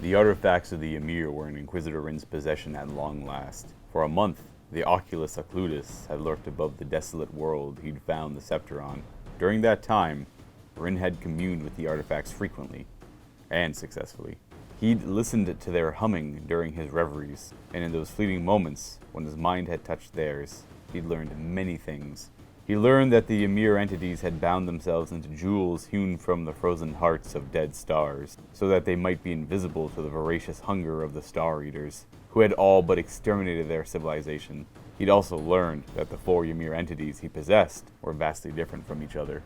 The artifacts of the Ymir were in Inquisitor Rhyn's possession at long last. For a month, the Oculus Occlutus had lurked above the desolate world he'd found the scepter on. During that time, Rhyn had communed with the artifacts frequently, and successfully. He'd listened to their humming during his reveries, and in those fleeting moments, when his mind had touched theirs, he'd learned many things. He learned that the Ymir entities had bound themselves into jewels hewn from the frozen hearts of dead stars, so that they might be invisible to the voracious hunger of the Star Eaters, who had all but exterminated their civilization. He'd also learned that the 4 Ymir entities he possessed were vastly different from each other.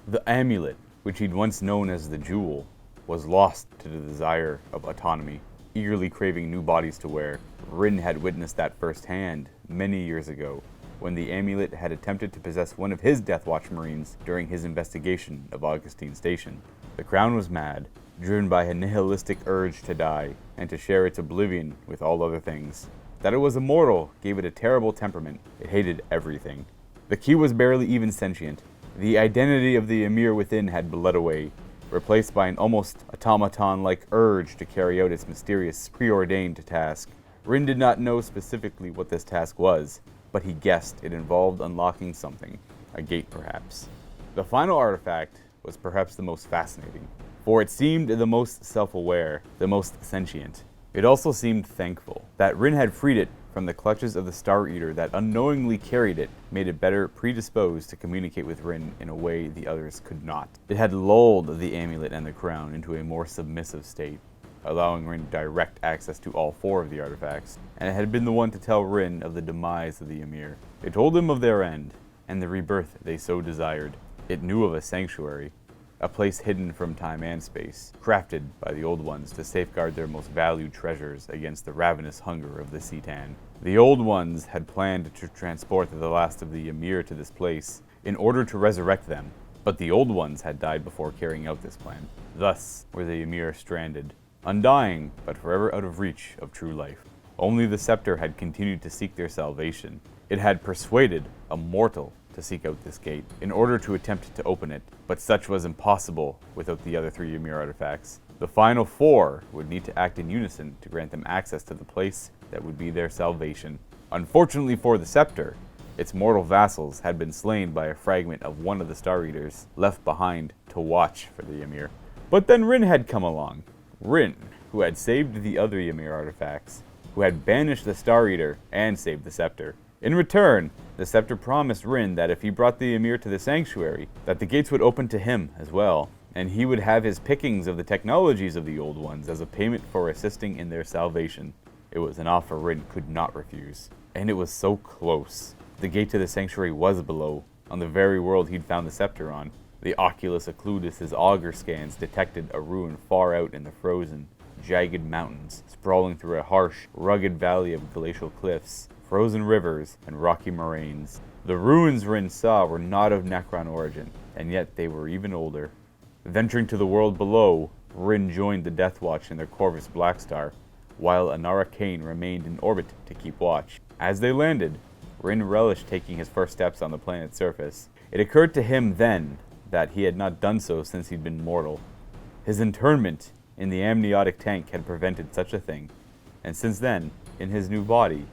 The amulet, which he'd once known as the Jewel, was lost to the desire of autonomy, eagerly craving new bodies to wear. Rhyn had witnessed that firsthand many years ago, when the amulet had attempted to possess one of his Deathwatch Marines during his investigation of Augustine Station. The Crown was mad, driven by a nihilistic urge to die, and to share its oblivion with all other things. That it was immortal gave it a terrible temperament. It hated everything. The key was barely even sentient. The identity of the Ymir within had bled away, replaced by an almost automaton-like urge to carry out its mysterious, preordained task. Rhyn did not know specifically what this task was, but he guessed it involved unlocking something. A gate, perhaps. The final artifact was perhaps the most fascinating, for it seemed the most self-aware, the most sentient. It also seemed thankful that Rhyn had freed it from the clutches of the Star Eater that unknowingly carried it, made it better predisposed to communicate with Rhyn in a way the others could not. It had lulled the amulet and the crown into a more submissive state, allowing Rhyn direct access to all 4 of the artifacts, and it had been the one to tell Rhyn of the demise of the Ymir. It told him of their end, and the rebirth they so desired. It knew of a sanctuary, a place hidden from time and space, crafted by the Old Ones to safeguard their most valued treasures against the ravenous hunger of the Citan. The Old Ones had planned to transport the last of the Ymir to this place in order to resurrect them, but the Old Ones had died before carrying out this plan. Thus were the Ymir stranded, undying, but forever out of reach of true life. Only the scepter had continued to seek their salvation. It had persuaded a mortal to seek out this gate in order to attempt to open it, but such was impossible without the other 3 Ymir artifacts. The final 4 would need to act in unison to grant them access to the place that would be their salvation. Unfortunately for the scepter, its mortal vassals had been slain by a fragment of one of the Star Eaters, left behind to watch for the Ymir. But then Rhyn had come along. Rhyn, who had saved the other Ymir artifacts, who had banished the Star Eater and saved the scepter. In return, the scepter promised Rhyn that if he brought the Ymir to the sanctuary, that the gates would open to him as well, and he would have his pickings of the technologies of the Old Ones as a payment for assisting in their salvation. It was an offer Rhyn could not refuse. And it was so close. The gate to the sanctuary was below, on the very world he'd found the scepter on. The Oculus Occlutus's auger scans detected a ruin far out in the frozen, jagged mountains, sprawling through a harsh, rugged valley of glacial cliffs, frozen rivers, and rocky moraines. The ruins Rhyn saw were not of Necron origin, and yet they were even older. Venturing to the world below, Rhyn joined the Deathwatch in their Corvus Blackstar, while Anara Kane remained in orbit to keep watch. As they landed, Rhyn relished taking his first steps on the planet's surface. It occurred to him then that he had not done so since he'd been mortal. His internment in the amniotic tank had prevented such a thing, and since then, in his new body,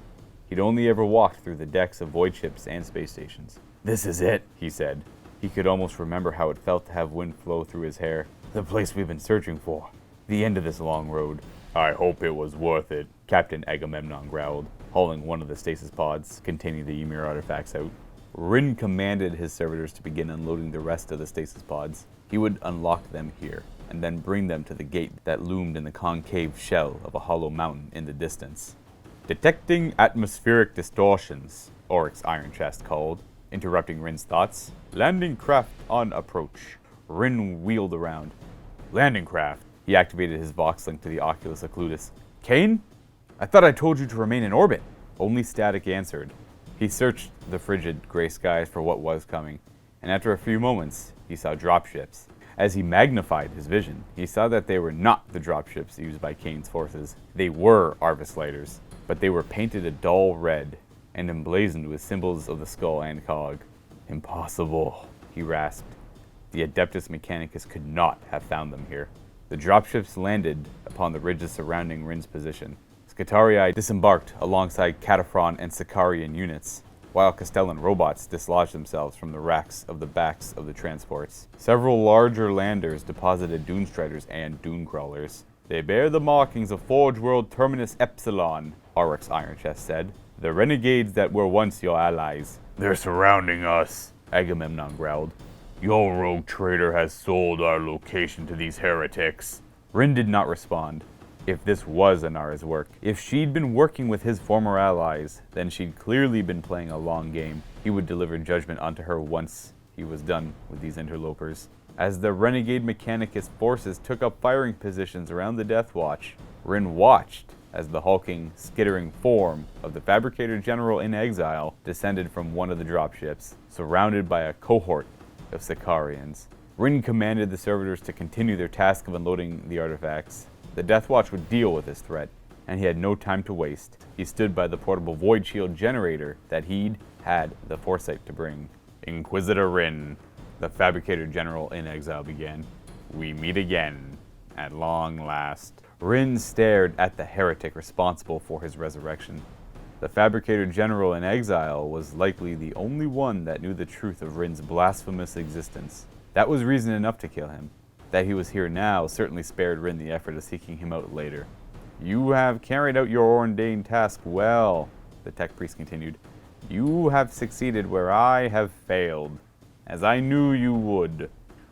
he'd only ever walked through the decks of void ships and space stations. "This is it," he said. He could almost remember how it felt to have wind flow through his hair. "The place we've been searching for. The end of this long road." "I hope it was worth it," Captain Agamemnon growled, hauling one of the stasis pods containing the Ymir artifacts out. Rhyn commanded his servitors to begin unloading the rest of the stasis pods. He would unlock them here, and then bring them to the gate that loomed in the concave shell of a hollow mountain in the distance. "Detecting atmospheric distortions," Oryx's iron chest called, interrupting Rhyn's thoughts. "Landing craft on approach." Rhyn wheeled around. "Landing craft?" He activated his Vox link to the Oculus Occlutus. "Kane? I thought I told you to remain in orbit." Only static answered. He searched the frigid gray skies for what was coming, and after a few moments, he saw dropships. As he magnified his vision, he saw that they were not the dropships used by Kane's forces. They were Arvis lighters, but they were painted a dull red and emblazoned with symbols of the skull and cog. "Impossible," he rasped. The Adeptus Mechanicus could not have found them here. The dropships landed upon the ridges surrounding Rhyn's position. Skitarii disembarked alongside Cataphren and Sicarian units, while Castellan robots dislodged themselves from the racks of the backs of the transports. Several larger landers deposited Dunestriders and Dunecrawlers. They bear the markings of Forge World Terminus Epsilon, Auroch's Iron Chest said. The renegades that were once your allies. They're surrounding us, Agamemnon growled. Your rogue traitor has sold our location to these heretics. Rhyn did not respond. If this was Inara's work, if she'd been working with his former allies, then she'd clearly been playing a long game. He would deliver judgment onto her once he was done with these interlopers. As the renegade Mechanicus forces took up firing positions around the Deathwatch, Rhyn watched as the hulking, skittering form of the Fabricator General in exile descended from one of the dropships, surrounded by a cohort of Sicarians. Rhyn commanded the servitors to continue their task of unloading the artifacts. The Deathwatch would deal with this threat, and he had no time to waste. He stood by the portable void shield generator that he'd had the foresight to bring. Inquisitor Rhyn, the Fabricator General in exile began. We meet again, at long last. Rhyn stared at the heretic responsible for his resurrection. The Fabricator General in exile was likely the only one that knew the truth of Rhyn's blasphemous existence. That was reason enough to kill him. That he was here now certainly spared Rhyn the effort of seeking him out later. You have carried out your ordained task well, the tech priest continued. You have succeeded where I have failed, as I knew you would.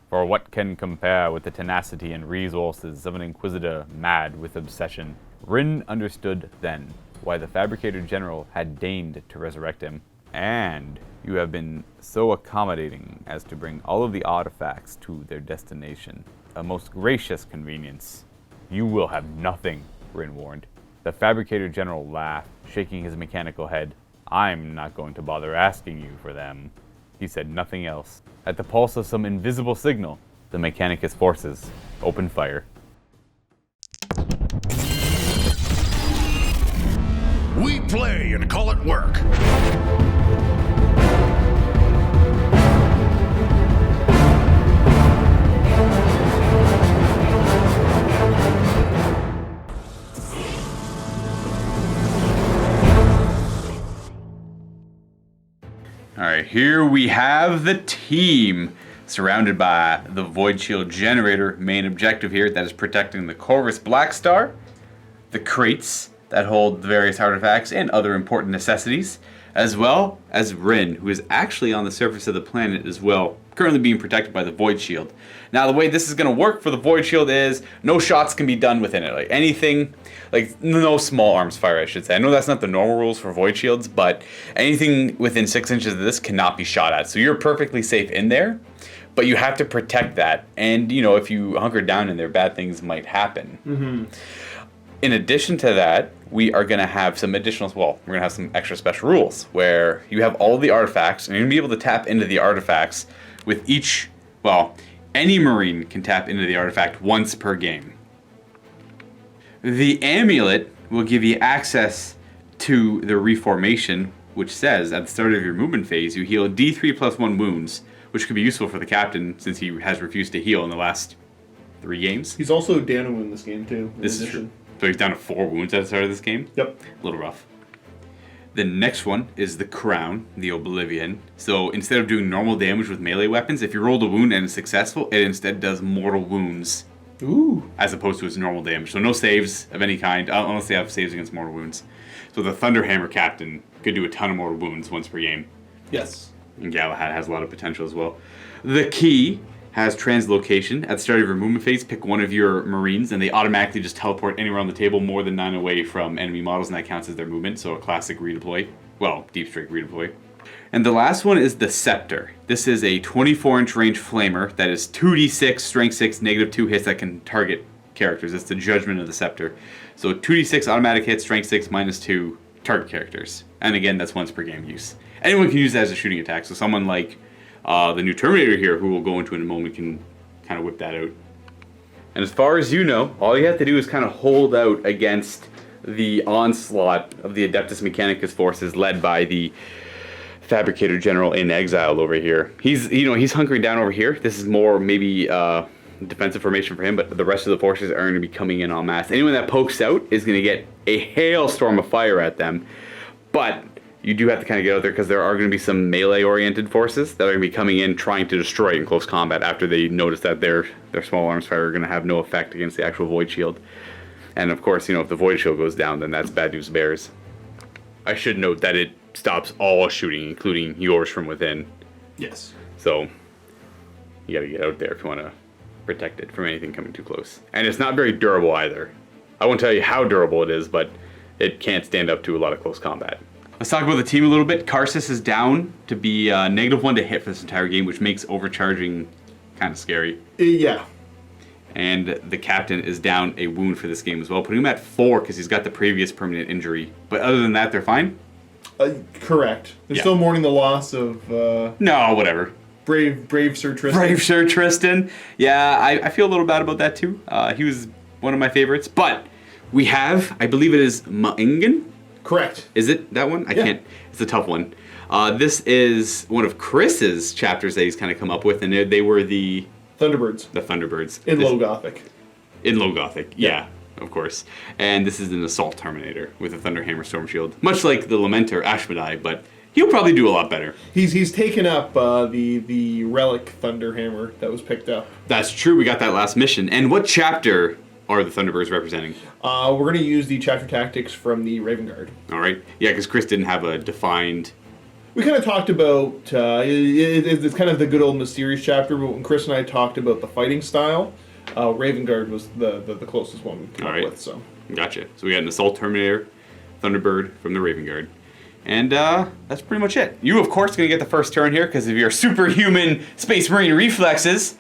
For what can compare with the tenacity and resources of an Inquisitor mad with obsession? Rhyn understood then why the Fabricator General had deigned to resurrect him. And you have been so accommodating as to bring all of the artifacts to their destination. A most gracious convenience. You will have nothing, Rhyn warned. The Fabricator General laughed, shaking his mechanical head. I'm not going to bother asking you for them. He said nothing else. At the pulse of some invisible signal, the Mechanicus forces opened fire. We play and call it work. Alright, here we have the team surrounded by the Void Shield Generator. Main objective here, that is protecting the Corvus Blackstar, the crates that hold the various artifacts and other important necessities, as well as Rhyn, who is actually on the surface of the planet as well, currently being protected by the Void Shield. Now, the way this is going to work for the Void Shield is no shots can be done within it. Like anything, like no small arms fire, I should say. I know that's not the normal rules for Void Shields, but anything within 6 inches of this cannot be shot at. So you're perfectly safe in there, but you have to protect that. And, you know, if you hunker down in there, bad things might happen. Mm-hmm. In addition to that, we are going to have some additional, well, we're going to have some extra special rules where you have all the artifacts and you're going to be able to tap into the artifacts with each, well, any Marine can tap into the artifact once per game. The amulet will give you access to the reformation, which says at the start of your movement phase, you heal D3 plus 1 wounds, which could be useful for the captain since he has refused to heal in the last 3 games. He's also Danu in this game too. This is true. So he's down to 4 wounds at the start of this game? Yep. A little rough. The next one is the Crown, the Oblivion. So instead of doing normal damage with melee weapons, if you rolled a wound and it's successful, it instead does mortal wounds. Ooh. As opposed to its normal damage. So no saves of any kind, unless they have saves against mortal wounds. So the Thunderhammer Captain could do a ton of mortal wounds once per game. Yes. And Galahad has a lot of potential as well. The Key has translocation. At the start of your movement phase, pick one of your Marines, and they automatically just teleport anywhere on the table more than 9 away from enemy models, and that counts as their movement, so a classic redeploy. Well, deep strike redeploy. And the last one is the Scepter. This is a 24-inch range flamer that is 2d6, strength 6, negative 2 hits that can target characters. It's the judgment of the Scepter. So 2d6 automatic hits, strength 6, minus 2, target characters. And again, that's once per game use. Anyone can use that as a shooting attack, so someone like the new Terminator here, who we'll go into in a moment, can kind of whip that out. And as far as you know, all you have to do is kind of hold out against the onslaught of the Adeptus Mechanicus forces led by the Fabricator General in exile over here. He's hunkering down over here. This is more maybe defensive formation for him, but the rest of the forces are going to be coming in en masse. Anyone that pokes out is going to get a hailstorm of fire at them. But you do have to kind of get out there because there are going to be some melee-oriented forces that are going to be coming in trying to destroy in close combat after they notice that their small arms fire are going to have no effect against the actual Void Shield. And of course, if the Void Shield goes down, then that's bad news bears. I should note that it stops all shooting, including yours from within. Yes. So you got to get out there if you want to protect it from anything coming too close. And it's not very durable either. I won't tell you how durable it is, but it can't stand up to a lot of close combat. Let's talk about the team a little bit. Karsus is down to be -1 to hit for this entire game, which makes overcharging kind of scary. Yeah. And the captain is down a wound for this game as well, putting him at 4 because he's got the previous permanent injury. But other than that, they're fine? Correct. They're still mourning the loss of... No, whatever. Brave Sir Tristan. Brave Sir Tristan. Yeah, I feel a little bad about that too. He was one of my favorites. But we have, I believe it is Ma'ingen? Correct. Is it that one? I can't. It's a tough one. This is one of Chris's chapters that he's kind of come up with, and they were the... Thunderbirds. The Thunderbirds. In Low Gothic. In Low Gothic, yeah, of course. And this is an Assault Terminator with a Thunderhammer Storm Shield. Much like the Lamenter Ashmedai, but he'll probably do a lot better. He's taken up the Relic Thunderhammer that was picked up. That's true, we got that last mission. And what chapter are the Thunderbirds representing? We're going to use the chapter tactics from the Raven Guard. Alright, yeah, because Chris didn't have a defined... We kind of talked about, it's kind of the good old mysterious chapter, but when Chris and I talked about the fighting style, Raven Guard was the closest one we came up with. So. Gotcha. So we got an Assault Terminator, Thunderbird from the Raven Guard. And that's pretty much it. You, of course, going to get the first turn here because of your superhuman Space Marine reflexes.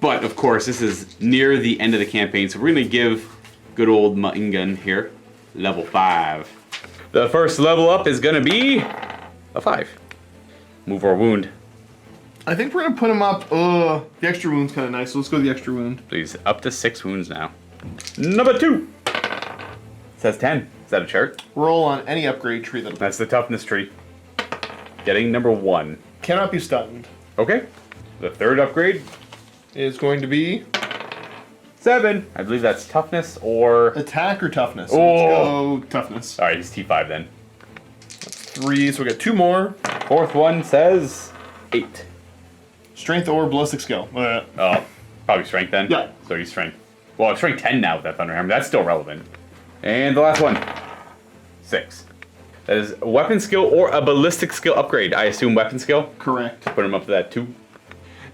But, of course, this is near the end of the campaign, so we're going to give good old Ma'ingen here level 5. The first level up is going to be a 5. Move or wound. I think we're going to put him up. The extra wound's kind of nice, so let's go with the extra wound. Please, up to 6 wounds now. Number 2. It says 10. Is that a chart? Roll on any upgrade tree. That's the toughness tree. Getting number 1. Cannot be stunned. Okay. The third upgrade is going to be 7. I believe that's toughness or... Attack or toughness? Oh. Let's go toughness. Alright, he's T5 then. That's 3, so we got 2 more. Fourth one says 8. Strength or ballistic skill. Oh, probably strength then? Yeah. So he's strength. Well, it's strength 10 now with that Thunderhammer. That's still relevant. And the last one. 6. That is a weapon skill or a ballistic skill upgrade. I assume weapon skill? Correct. Put him up to that 2.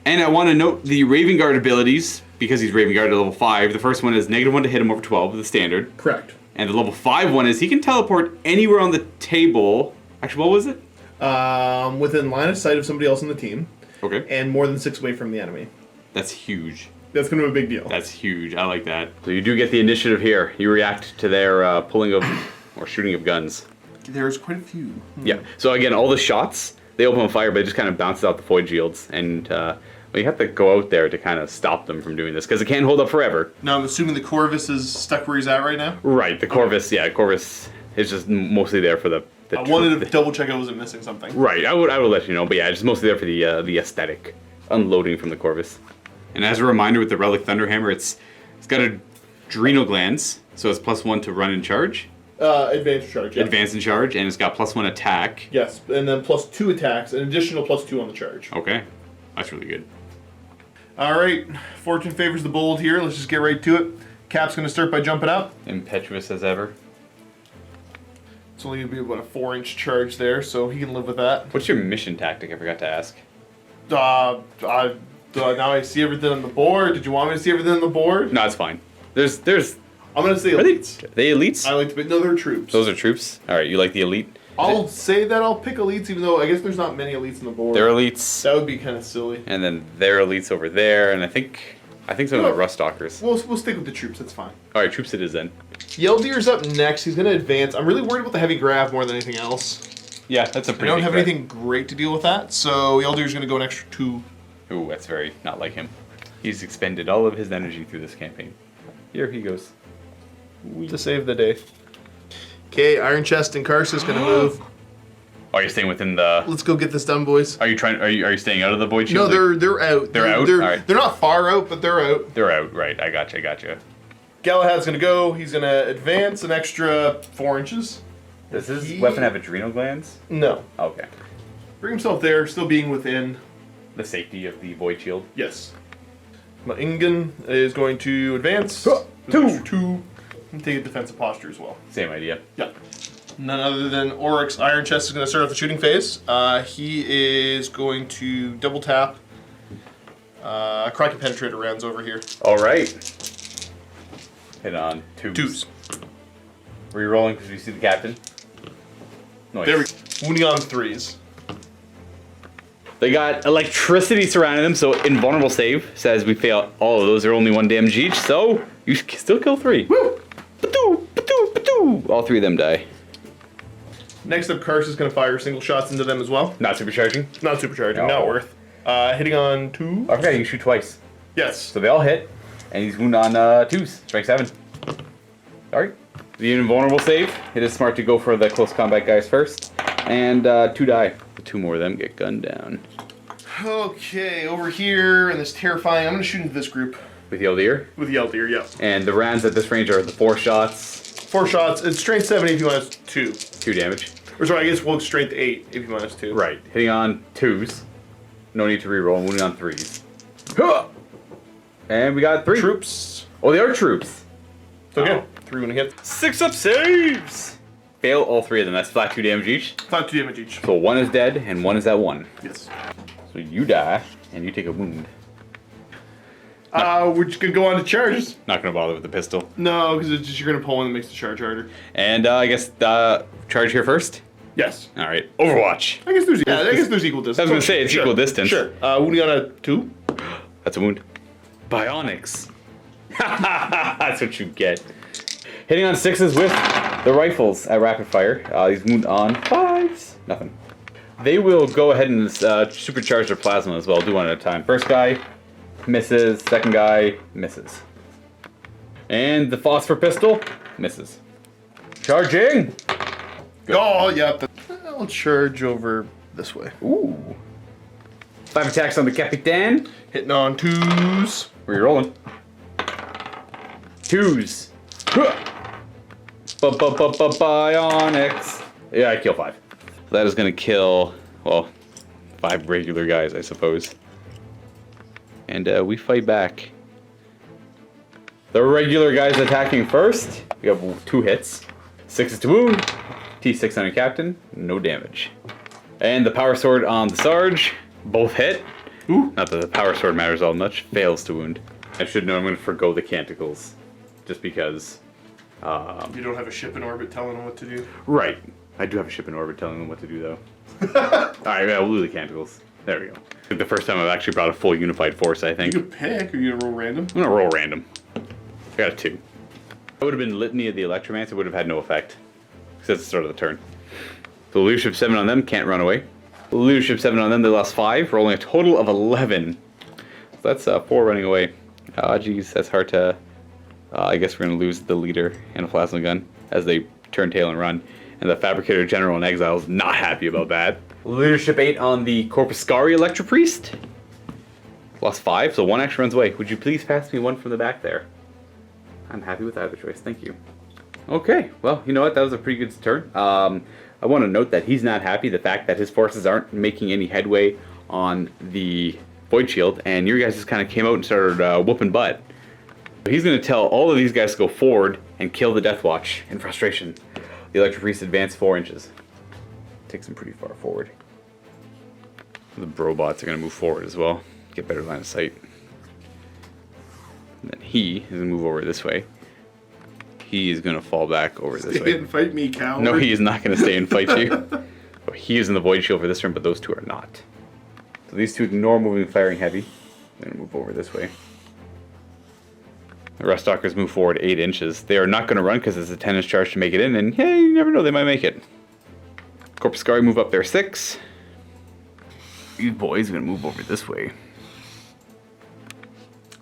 And I want to note the Raven Guard abilities, because he's Raven Guard at level 5. The first one is -1 to hit him over 12 with the standard. Correct. And the level 5 one is he can teleport anywhere on the table. Actually, what was it? Within line of sight of somebody else on the team. Okay. And more than 6 away from the enemy. That's huge. That's going to be a big deal. That's huge. I like that. So you do get the initiative here. You react to their pulling of or shooting of guns. There's quite a few. Yeah. So again, all the shots, they open fire, but it just kind of bounces out the void shields. And well, you have to go out there to kind of stop them from doing this, because it can't hold up forever. Now, I'm assuming the Corvus is stuck where he's at right now? Right. The Corvus, yeah. Corvus is just mostly there for the I wanted to double check I wasn't missing something. Right. I would let you know. But yeah, it's mostly there for the aesthetic. Unloading from the Corvus. And as a reminder, with the Relic Thunderhammer, it's got adrenal glands, so it's +1 to run and charge. Advanced charge, yes. Advance and charge, and it's got +1 attack. Yes, and then +2 attacks, an additional +2 on the charge. Okay, that's really good. All right, fortune favors the bold here. Let's just get right to it. Cap's going to start by jumping out. Impetuous as ever. It's only going to be about a 4-inch charge there, so he can live with that. What's your mission tactic? I forgot to ask. Now I see everything on the board. Did you want me to see everything on the board? No, it's fine. There's. I'm going to say elites. Are they elites? I like to pick. No, they're troops. Those are troops? Alright, you like the elite? I'll say that I'll pick elites, even though I guess there's not many elites on the board. They're elites. That would be kind of silly. And then they're elites over there, and I think some of the Rust Stalkers. We'll stick with the troops, that's fine. Alright, troops it is then. Yeldir's up next. He's going to advance. I'm really worried about the heavy grav more than anything else. Yeah, that's a pretty I don't big have threat. anything great to deal with that, so Yeldir's going to go an extra 2. Ooh, that's very not like him. He's expended all of his energy through this campaign. Here he goes. To save the day. Okay, Iron Chest and Karsus going to move. Oh, you're staying within the... Let's go get this done, boys. Are you staying out of the void No, shield? they're out. They're out? Alright. They're not far out, but they're out. They're out, right. I gotcha. Galahad's gonna go. He's gonna advance an extra 4 inches. Does his weapon have adrenal glands? No. Okay. Bring himself there, still being within The safety of the void shield? Yes. Ingen is going to advance. Two. And take a defensive posture as well. Same idea. Yeah. None other than Oryx Iron Chest is going to start off the shooting phase. He is going to double tap. Kraken Penetrator rounds over here. Alright. Hit on twos. Were you rolling because you see the captain? Nice. There we go. Wounding on 3s. They got electricity surrounding them, so invulnerable save says we fail all of those. Are only 1 damage each, so you still kill 3. Woo! Ba-doo, ba-doo, ba-doo. All 3 of them die. Next up, Karst is going to fire single shots into them as well. Not supercharging? Not supercharging, No. not worth. Hitting on 2. I forgot you can shoot twice. Yes. So they all hit, and he's wounded on 2s. Strike 7. Sorry. The invulnerable save. It is smart to go for the close combat guys first. And 2 die. 2 more of them get gunned down. Okay, over here in this terrifying, I'm going to shoot into this group. With Yeldir. With Yeldir, yeah. And the rounds at this range are the 4 shots. 4 shots. It's strength 7 AP minus 2. 2 damage. Or sorry, I guess we'll strength 8 AP minus 2. Right. Hitting on 2s. No need to reroll. Wounding on 3s. Huh! And we got 3. Troops. Oh, they are troops. It's okay. Oh. 3 when it hits. 6 up saves! Fail all 3 of them. That's flat 2 damage each. Flat 2 damage each. So 1 is dead and 1 is at 1. Yes. So you die and you take a wound. We're just going to go on to charges. Not gonna bother with the pistol. No, because it's just you're going to pull one that makes the charge harder. And I guess charge here first. Yes. All right. Overwatch. I guess there's equal distance. I was gonna say it's equal distance. Sure. Wounding on a 2. That's a wound. Bionics. That's what you get. Hitting on 6s with the rifles at rapid fire. These wound on 5s. Nothing. They will go ahead and supercharge their plasma as well. Do one at a time. First guy misses. Second guy misses. And the phosphor pistol misses. Charging. Good. Oh, yeah. I'll charge over this way. Ooh. 5 attacks on the Capitan. Hitting on 2s. Where you rolling? 2s. Bionics. Yeah, I kill 5. That is gonna kill, well, 5 regular guys, I suppose. And we fight back. The regular guys attacking first. We have 2 hits. 6 is to wound. T6 on your captain. No damage. And the power sword on the Sarge. Both hit. Ooh. Not that the power sword matters all much. Fails to wound. I should know I'm going to forgo the canticles. Just because... You don't have a ship in orbit telling them what to do? Right. I do have a ship in orbit telling them what to do, though. Alright, yeah, we'll do the canticles. There we go. I think the first time I've actually brought a full unified force, I think. You can pick, or you gonna roll random? I'm going to roll random. I got a 2. That would have been Litany of the Electromancer. It would have had no effect. Because that's the start of the turn. So leadership 7 on them, can't run away. Leadership 7 on them, they lost 5, rolling a total of 11. So that's 4 running away. Geez, that's hard to... I guess we're going to lose the leader and a plasma gun as they turn tail and run. And the Fabricator General in Exile is not happy about that. Leadership 8 on the Corpuscari Electro Priest. Lost 5, so 1 actually runs away. Would you please pass me 1 from the back there? I'm happy with either choice, thank you. Okay, well, you know what? That was a pretty good turn. I want to note that he's not happy the fact that his forces aren't making any headway on the Void Shield, and your guys just kind of came out and started whooping butt. He's going to tell all of these guys to go forward and kill the Deathwatch in frustration. The Electro Priest advanced 4 inches. Takes him pretty far forward. The Brobots are going to move forward as well. Get better line of sight. And then he is going to move over this way. He is going to fall back over this way. Stay and fight me, coward. No, he is not going to stay and fight you. Oh, he is in the Void Shield for this turn, but those 2 are not. So these 2 ignore moving firing heavy. They're going to move over this way. The Ruststalkers move forward 8 inches. They are not going to run because it's a 10-inch charge to make it in, and hey, you never know, they might make it. Corpuscari move up there 6. These boys are going to move over this way.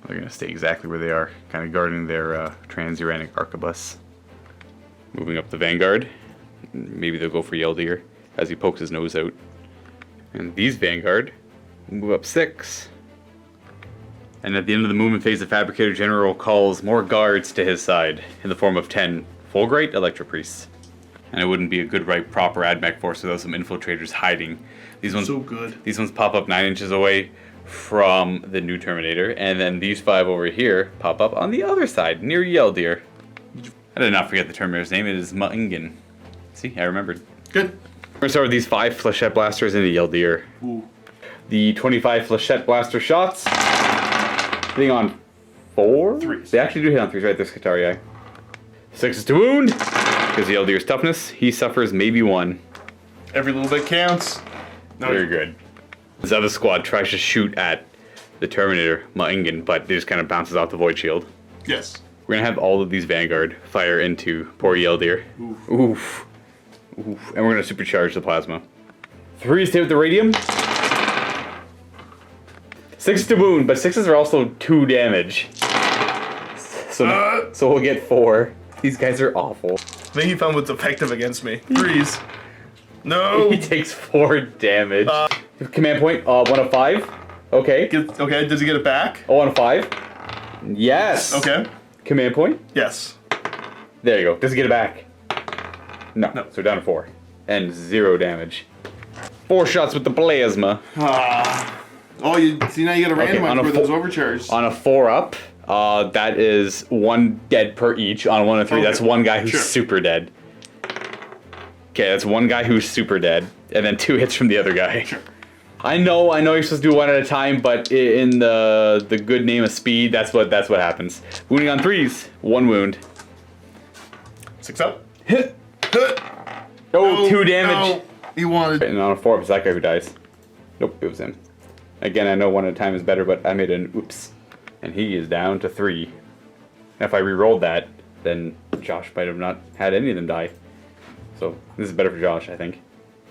They're going to stay exactly where they are, kind of guarding their transuranic arquebus. Moving up the Vanguard. Maybe they'll go for Yeldir. as he pokes his nose out. And these Vanguard move up 6. And at the end of the movement phase, the Fabricator General calls more guards to his side in the form of 10 Fulgurite Electro Priests. And it wouldn't be a good, right, proper AdMech force without some infiltrators hiding. These ones, So good. These ones pop up 9 inches away from the new Terminator, and then these 5 over here pop up on the other side near Yeldir. I did not forget the Terminator's name. It is Ma'ingen. See, I remembered. Good. We're gonna start with these 5 Flechette blasters into Yeldir. Ooh. The 25 Flechette blaster shots. Hitting on 4? 3s. They actually do hit on 3s, right? There's Katarii. 6 is to wound. Because Yeldir's toughness, he suffers maybe 1. Every little bit counts. No, Very good. This other squad tries to shoot at the Terminator, Ma'ingen, but it just kind of bounces off the Void Shield. Yes. We're gonna have all of these Vanguard fire into poor Yeldir. Oof. Oof. Oof. And we're gonna supercharge the plasma. 3 is to hit with the radium. 6 to wound, but 6s are also 2 damage. So we'll get 4. These guys are awful. I think he found what's effective against me. 3s. No. He takes 4 damage. Command point, 1 of 5. Okay. Okay, does he get it back? 1 of 5. Yes. Okay. Command point. Yes. There you go. Does he get it back? No. No. So we're down to 4. And 0 damage. 4 shots with the plasma. Oh, you see now you got to randomize on a where those full- overcharged. On a 4 up, that is 1 dead per each. On 1 of 3, Okay. that's 1 guy who's Sure. super dead. Okay, that's 1 guy who's super dead, and then 2 hits from the other guy. Sure. I know you're supposed to do 1 at a time, but in the good name of speed, that's what happens. Wounding on 3s, 1 wound. 6 up. Hit. Hit. Oh, 2 damage. No. He wanted. And on a 4 up, it's that guy who dies. Nope, it was him. Again, I know 1 at a time is better, but I made an oops. And he is down to 3. And if I re-rolled that, then Josh might have not had any of them die. So this is better for Josh, I think.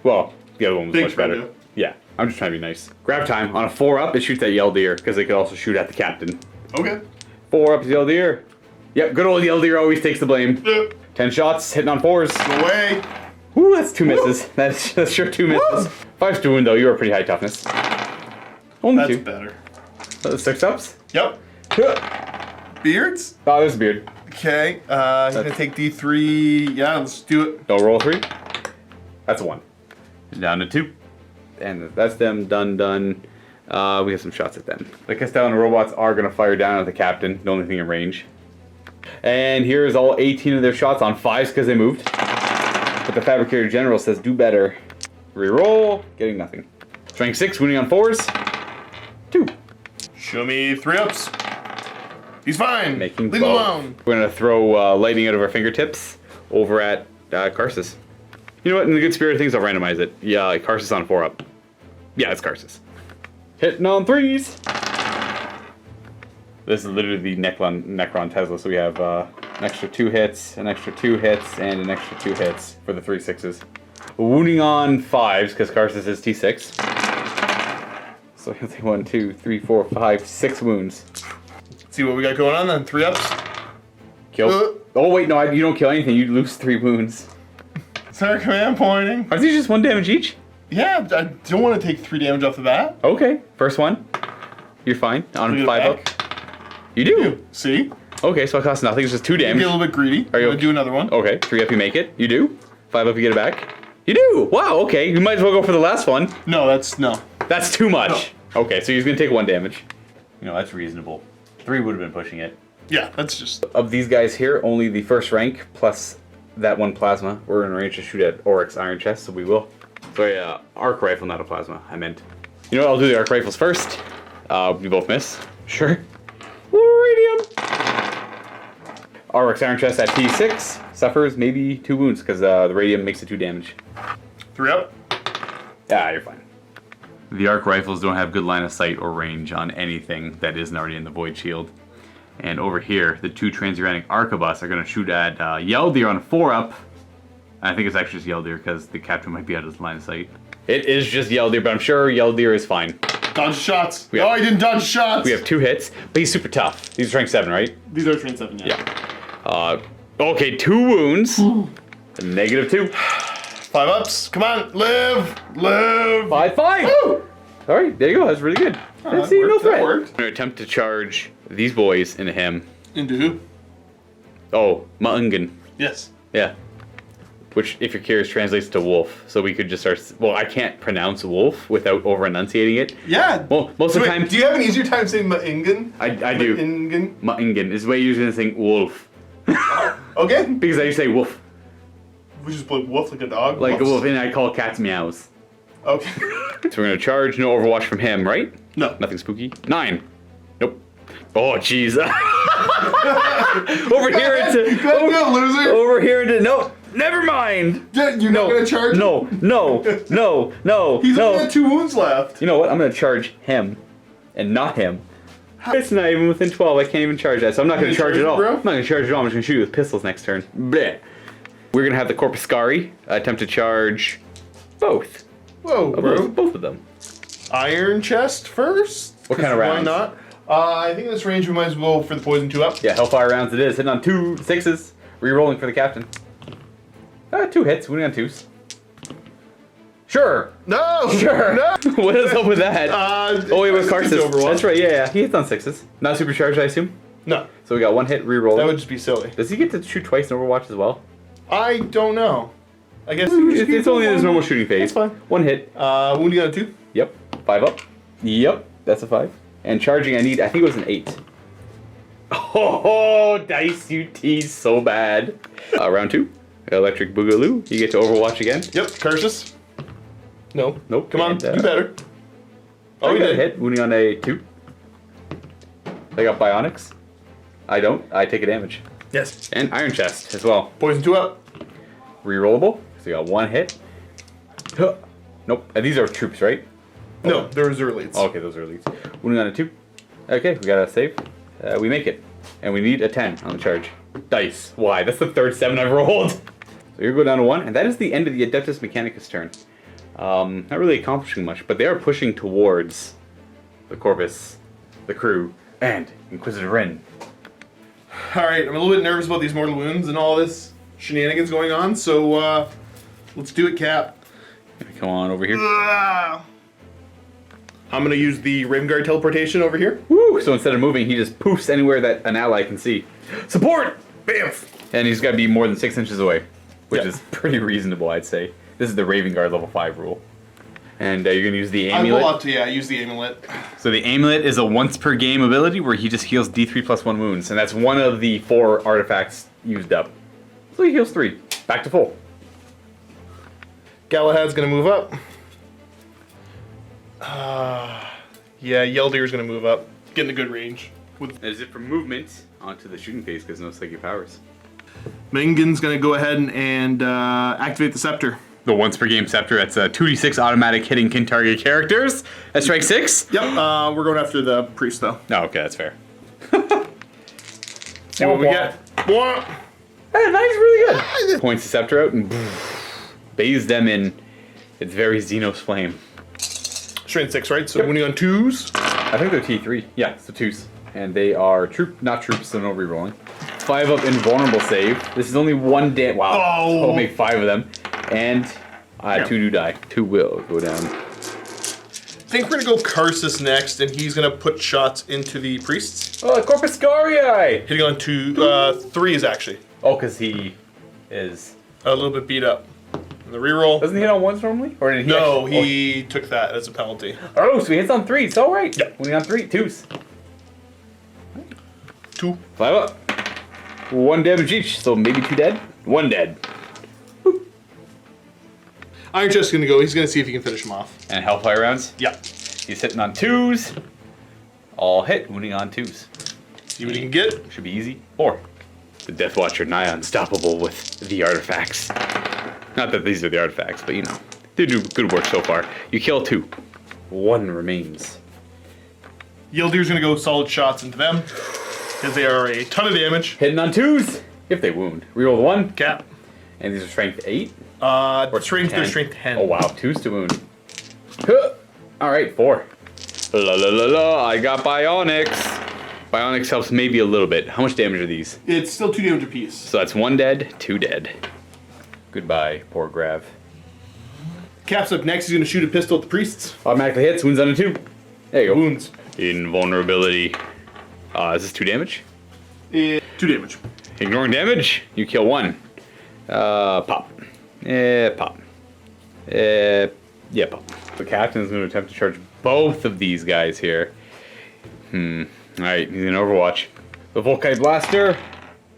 Well, the other one was Thanks, much better. Brenda. Yeah, I'm just trying to be nice. Grab time. On a 4 up, it shoots at Yeldir, because they could also shoot at the captain. Okay. 4 up is Yeldir. Yep, good old Yeldir always takes the blame. Yep. 10 shots, hitting on 4s. Go away. Woo, that's 2 misses. That's sure 2 misses. 5's to wound, though. You are pretty high toughness. Only That's 2. better. 6 ups. Yep. Beards? Oh, there's a beard. Okay. He's gonna take D3. Yeah, let's do it. No, roll 3. That's a 1. Down to 2. And that's them done. We have some shots at them. The Castellan robots are going to fire down at the captain, the only thing in range. And here's all 18 of their shots on 5s because they moved. But the Fabricator General says, do better. Reroll, getting nothing. Strength 6, wounding on 4s. 2. Show me 3 ups. He's fine. Making Leave him 12. alone. We're going to throw lightning out of our fingertips over at Karsus. You know what? In the good spirit of things, I'll randomize it. Yeah, Karsus on 4 up. Yeah, it's Karsus. Hitting on 3s. This is literally the Necron Tesla. So we have an extra 2 hits, an extra 2 hits, and an extra 2 hits for the 3 6s. Wounding on 5s because Karsus is T6. So he'll take 1, 2, 3, 4, 5, 6 wounds. See what we got going on then. 3 ups. Kill. Oh wait, no, you don't kill anything. You lose 3 wounds. Start command pointing. Are these just 1 damage each? Yeah, I don't want to take 3 damage off the bat. Okay, first one. You're fine. On Look at 5 the up. You do. See? Okay, so it costs nothing. It's just 2 damage. Get a little bit greedy. Are you I'm gonna okay? do another one. Okay, 3 up you make it. You do. 5 up you get it back. You do. Wow. Okay, you might as well go for the last one. No, no. That's too much. Okay, so he's gonna take 1 damage. You know that's reasonable. 3 would have been pushing it. Yeah, that's just. Of these guys here, only the first rank plus that 1 plasma. We're in range to shoot at Oryx Iron Chest, so we will. Sorry, arc rifle, not a plasma. I meant. You know what? I'll do the arc rifles first. We both miss. Sure. Radium. Oryx Iron Chest at T6 suffers maybe 2 wounds because the radium makes it 2 damage. 3 up. Ah, you're fine. The arc rifles don't have good line of sight or range on anything that isn't already in the Void Shield. And over here, the 2 transuranic arquebus are going to shoot at Yeldir on 4 up. I think it's actually just Yeldir because the captain might be out of his line of sight. It is just Yeldir, but I'm sure Yeldir is fine. Dodge shots. We have- Oh, I didn't dodge shots. We have 2 hits, but he's super tough. These are strength 7, right? These are train 7, yeah. Okay, 2 wounds. -2. 5 ups. Come on, live. 5-5. Woo! All right, there you go. That's really good. Oh, See, no that threat. worked. I'm gonna attempt to charge these boys into him. Into who? Oh, Ma'ungen. Yes. Yeah. Which, if you're curious, translates to wolf. So we could just start. Well, I can't pronounce wolf without over enunciating it. Yeah. Well, most of the time. Do you have an easier time saying Ma'ingen? I do. Ma'ingen? Ma'ungen is way easier than saying wolf. Okay. Because I used to say wolf. We just put wolf like a dog. Like a Woofs. wolf, and I call cats meows. Okay. So we're gonna charge, no Overwatch from him, right? No. Nothing spooky. 9. Nope. Oh, jeez. Over here into. Go, loser. Over here into. No, never mind. Yeah, you're not gonna charge him? No. He's no. only got 2 wounds left. You know what? I'm gonna charge him, and not him. It's not even within 12. I can't even charge that, so I'm not gonna charge it all. Bro? I'm not gonna charge it all. I'm just gonna shoot you with pistols next turn. Bleh. We're gonna have the Corpuscari attempt to charge both. Whoa, bro. Both of them. Iron chest first? What kind of Why rounds? not? I think in this range we might as well go for the poison 2 up. Yeah, Hellfire rounds it is. Hitting on 2 6s. Re-rolling for the captain. 2 hits. Winning on 2s. Sure. No! Sure. No! What is up with that? Oh, wait, with Karsus. Karsus. That's right, yeah. He hits on 6s. Not supercharged, I assume? No. So we got 1 hit, re-rolling. That would just be silly. Does he get to shoot twice in Overwatch as well? I don't know. I guess It's only in his normal shooting phase. That's fine. 1 hit. Wounding on a 2? Yep. 5 up. Yep. That's a 5. And charging, I think it was an 8. Oh, dice, you tease so bad. Round 2. Electric Boogaloo. You get to Overwatch again. Yep, Karsus. No. Nope. Come on, And, do better. Oh, he you got a did. hit. Wounding on a 2. I got Bionics. I don't. I take a damage. Yes. And Iron Chest as well. Poison 2 up. Rerollable. So you got 1 hit. Huh. Nope. And these are troops, right? No, they're reserve leads. Oh, okay, those are elites. Wounding on a 2. Okay, we got a save. We make it. And we need a 10 on the charge. Dice. Why? That's the 3rd 7 I've rolled. So you're going down to 1, and that is the end of the Adeptus Mechanicus turn. Not really accomplishing much, but they are pushing towards the Corvus, the crew, and Inquisitor Rhyn. Alright, I'm a little bit nervous about these mortal wounds and all this shenanigans going on, so let's do it, Cap. Come on over here. I'm gonna use the Ravenguard teleportation over here. Woo! So instead of moving, he just poofs anywhere that an ally can see. Support! Bamf! And he's got to be more than 6 inches away, which Yeah. is pretty reasonable, I'd say. This is the Raven Guard level 5 rule. And you're going to use the I amulet. will have to, use the amulet. So the amulet is a once per game ability where he just heals D3 plus 1 wounds, and that's one of the 4 artifacts used up. So he heals 3. Back to full. Galahad's gonna move up. Yeah, Yeldir's gonna move up. Get in a good range. With That is it for movement onto the shooting phase because no psychic powers. Mingen's gonna go ahead and activate the scepter. The once per game scepter, that's a 2d6 automatic hitting kin target characters. That's strike 6? Yep, we're going after the priest though. No, okay, that's fair. See what we get. Wah. Hey, nice, really good. Points the scepter out and bathes them in its very Xenos flame. Strength 6, right? So when you on 2s. I think they're T3. Yeah, so 2s. And they are not troops, so no rerolling. 5 up invulnerable save. This is only 1 day. Wow. Oh. I'll make 5 of them. And 2 do die. 2 will go down. I think we're gonna go Karsus next, and he's gonna put shots into the priests. Oh, Corpuscarii! Hitting on 3s actually. Oh, because he is. A little bit beat up. And the reroll. Doesn't he hit on 1s normally? Or did he? No, actually- he took that as a penalty. Oh, so he hits on 3s. All right. Yeah. When he on 2s. 2. 5 up. 1 damage each, so maybe 2 dead. 1 dead. Iron Chest's gonna go. He's gonna see if he can finish him off. And Hellfire rounds. Yeah. He's hitting on 2s. All hit, wounding on 2s. See what he can get. Should be easy. 4. The Deathwatch are nigh unstoppable with the artifacts. Not that these are the artifacts, but you know. They do good work so far. You kill 2. 1 remains. Yeldir's gonna go solid shots into them. Because they are a ton of damage. Hitting on 2s. If they wound. Reroll 1. Cap. And these are strength 8. Strength, they're strength 10. Oh wow, 2s to wound. Huh. Alright, 4. La la la la, I got Bionics. Bionics helps maybe a little bit. How much damage are these? It's still 2 damage apiece. So that's 1 dead, 2 dead. Goodbye, poor Grav. Caps up next. He's going to shoot a pistol at the priests. Automatically hits. Wounds on a 2. There you go. Wounds. Invulnerability. Is this 2 damage? 2 damage. Ignoring damage. You kill 1. Pop. Pop. Yeah, pop. The captain's going to attempt to charge both of these guys here. Alright, he's in Overwatch. The Volkite Blaster.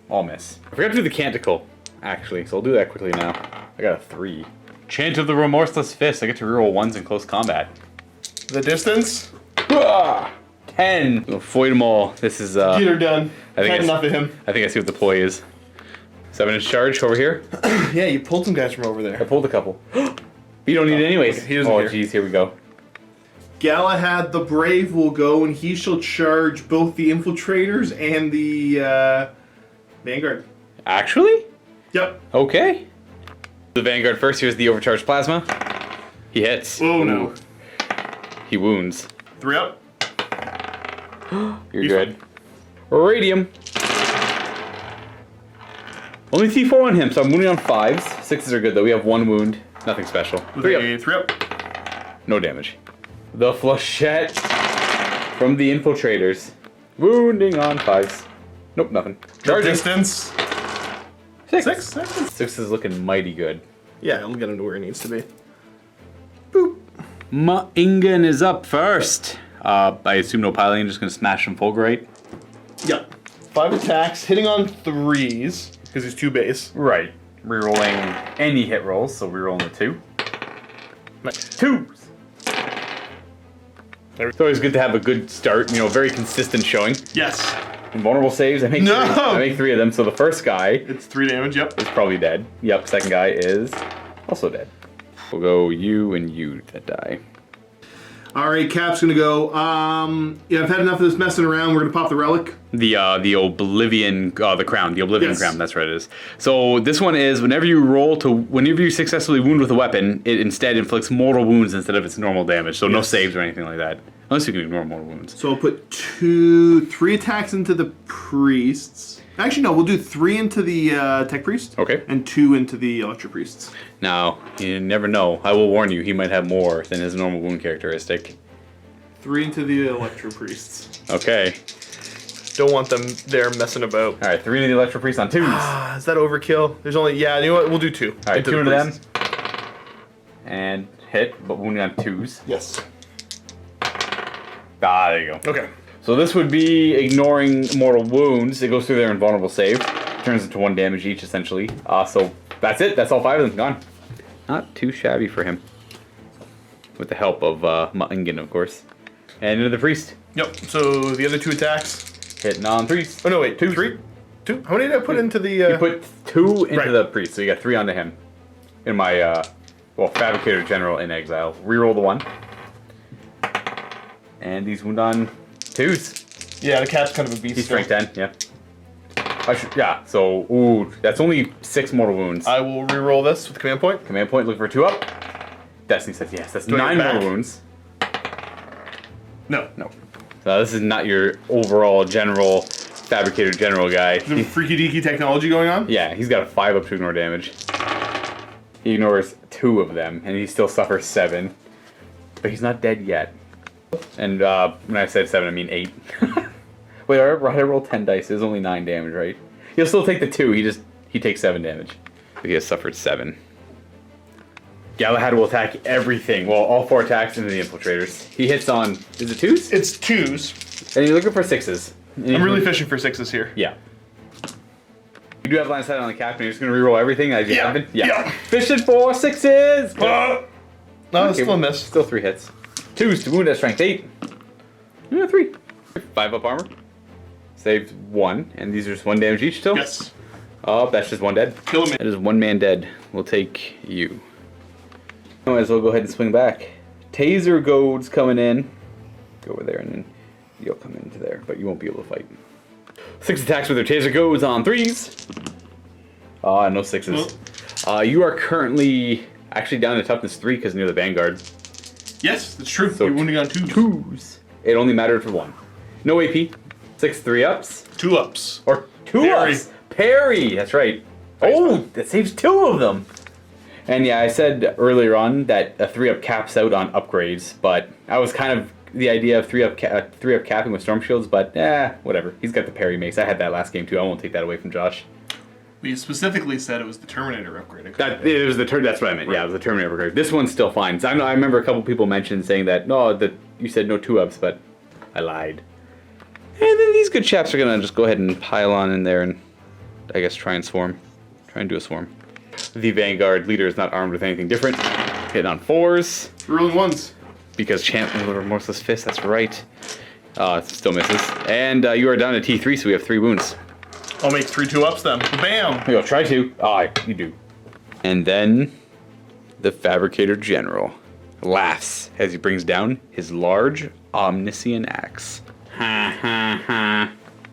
I'll miss. I forgot to do the Canticle, actually, so I'll do that quickly now. I got a 3. Chant of the Remorseless Fist. I get to reroll 1s in close combat. The distance? 10. We'll avoid them all. This is, Get her done. I think Had enough of him. I think I see what the ploy is. 7-inch charge over here. Yeah, you pulled some guys from over there. I pulled a couple. But you don't need it anyways. Okay, he doesn't care. Jeez, here we go. Galahad the Brave will go, and he shall charge both the infiltrators and the Vanguard. Actually? Yep. Okay. The Vanguard first. Here's the overcharged plasma. He hits. Oh no. He wounds. 3 up. You're good. Radium. Only T4 on him, so I'm wounding on 5s. 6s are good though. We have 1 wound. Nothing special. 3 up. 3 up. No damage. The Flechette from the infiltrators. Wounding on 5s. Nope, nothing. Charging. Distance. 6. 6. 6 is looking mighty good. Yeah, I'll get him to where he needs to be. Boop. Ingen is up first. I assume no piling, just gonna smash him full right. Yep. 5 attacks, hitting on 3s, because he's 2 base. Right. Rerolling any hit rolls, so rerolling the 2. Nice. 2s. It's always good to have a good start, very consistent showing. Yes. Invulnerable saves, I make 3. I make 3 of them, so the first guy It's 3 damage, yep. is probably dead. Yep, second guy is also dead. We'll go you and you that die. Alright, Cap's gonna go. Yeah, I've had enough of this messing around. We're gonna pop the relic. The Oblivion, the crown, the Oblivion Yes. crown, that's what it is. So this one is whenever you successfully wound with a weapon, it instead inflicts mortal wounds instead of its normal damage. So no Yes. saves or anything like that. Unless you can ignore mortal wounds. So I'll put 3 attacks into the priests. Actually, no, we'll do 3 into the tech priest. Okay. And 2 into the electro priests. Now, you never know. I will warn you, he might have more than his normal wound characteristic. 3 into the electro priests. Okay. Don't want them there messing about. Alright, 3 into the Electro Priest on 2s. Is that overkill? There's only, you know what? We'll do 2. Alright, 2 into the them. priests. And hit, but wounding on 2s. Yes. There you go. Okay. So this would be ignoring mortal wounds. It goes through their invulnerable save. Turns into 1 damage each, essentially. So that's it. That's all 5 of them gone. Not too shabby for him. With the help of Ingen, of course. And into the priest. Yep. So the other 2 attacks. Hitting on 3s. Oh no, wait. 2, 3. 2. How many did I put into the? You put 2 into Right. the priest, so you got 3 onto him. In my Fabricator General in exile. Reroll the 1. And these wound on 2s. Yeah, the Cap's kind of a beast. He's strength 10, yeah. Yeah, so, ooh, that's only 6 mortal wounds. I will re-roll this with command point. Command point, look for 2 up. Destiny says yes, that's Do I 9 get mortal back? wounds. No. No. So this is not your overall general Fabricator General guy. The freaky deaky technology going on? Yeah, he's got a 5 up to ignore damage. He ignores 2 of them, and he still suffers 7. But he's not dead yet. And when I said 7, I mean 8. Wait, I rolled 10 dice. It was only 9 damage, right? He'll still take the 2. He takes 7 damage. But he has suffered 7. Galahad will attack everything. Well, all 4 attacks into the infiltrators. He hits on. Is it 2s? It's 2s. And you're looking for 6s. I'm really fishing for 6s here. Yeah. You do have line of sight on the captain. You're just gonna reroll everything as you Yeah. happen. Yeah. Yeah. Fishing for 6s. No, it's still a miss. Still 3 hits. 2s to wound at strength 8. Yeah, 3. 5 up armor. Saved 1, and these are just 1 damage each still. Yes. Oh, that's just 1 dead. Kill him. That is 1 man dead. We'll take you. Might as well go ahead and swing back. Taser goads coming in. Go over there and then you'll come into there, but you won't be able to fight. 6 attacks with their taser goads on 3s. No 6s. You are currently actually down to toughness 3 because near the Vanguard. Yes, that's true. So You're wounding on 2s. 2s. It only mattered for 1. No AP. 6 3-ups. 2 ups. Or 2 ups. Parry. That's right. Oh, that saves 2 of them. And yeah, I said earlier on that a 3-up caps out on upgrades, but I was kind of the idea of 3-up capping with storm shields, but whatever. He's got the parry mace. I had that last game too. I won't take that away from Josh. We specifically said it was the Terminator upgrade. It was that's what I meant. Right. Yeah, it was the Terminator upgrade. This one's still fine. So I remember a couple people mentioned saying that you said no 2-ups, but I lied. And then these good chaps are gonna just go ahead and pile on in there and I guess try and do a swarm. The Vanguard leader is not armed with anything different. Hitting on 4s. Rolling 1s. Because Champ with a Remorseless Fist, that's right. It still misses. And you are down to T3, so we have 3 wounds. I'll make 3 2-ups then. Bam! Here you go, try to. You do. And then the Fabricator General laughs as he brings down his large Omniscient Axe. Ha ha ha.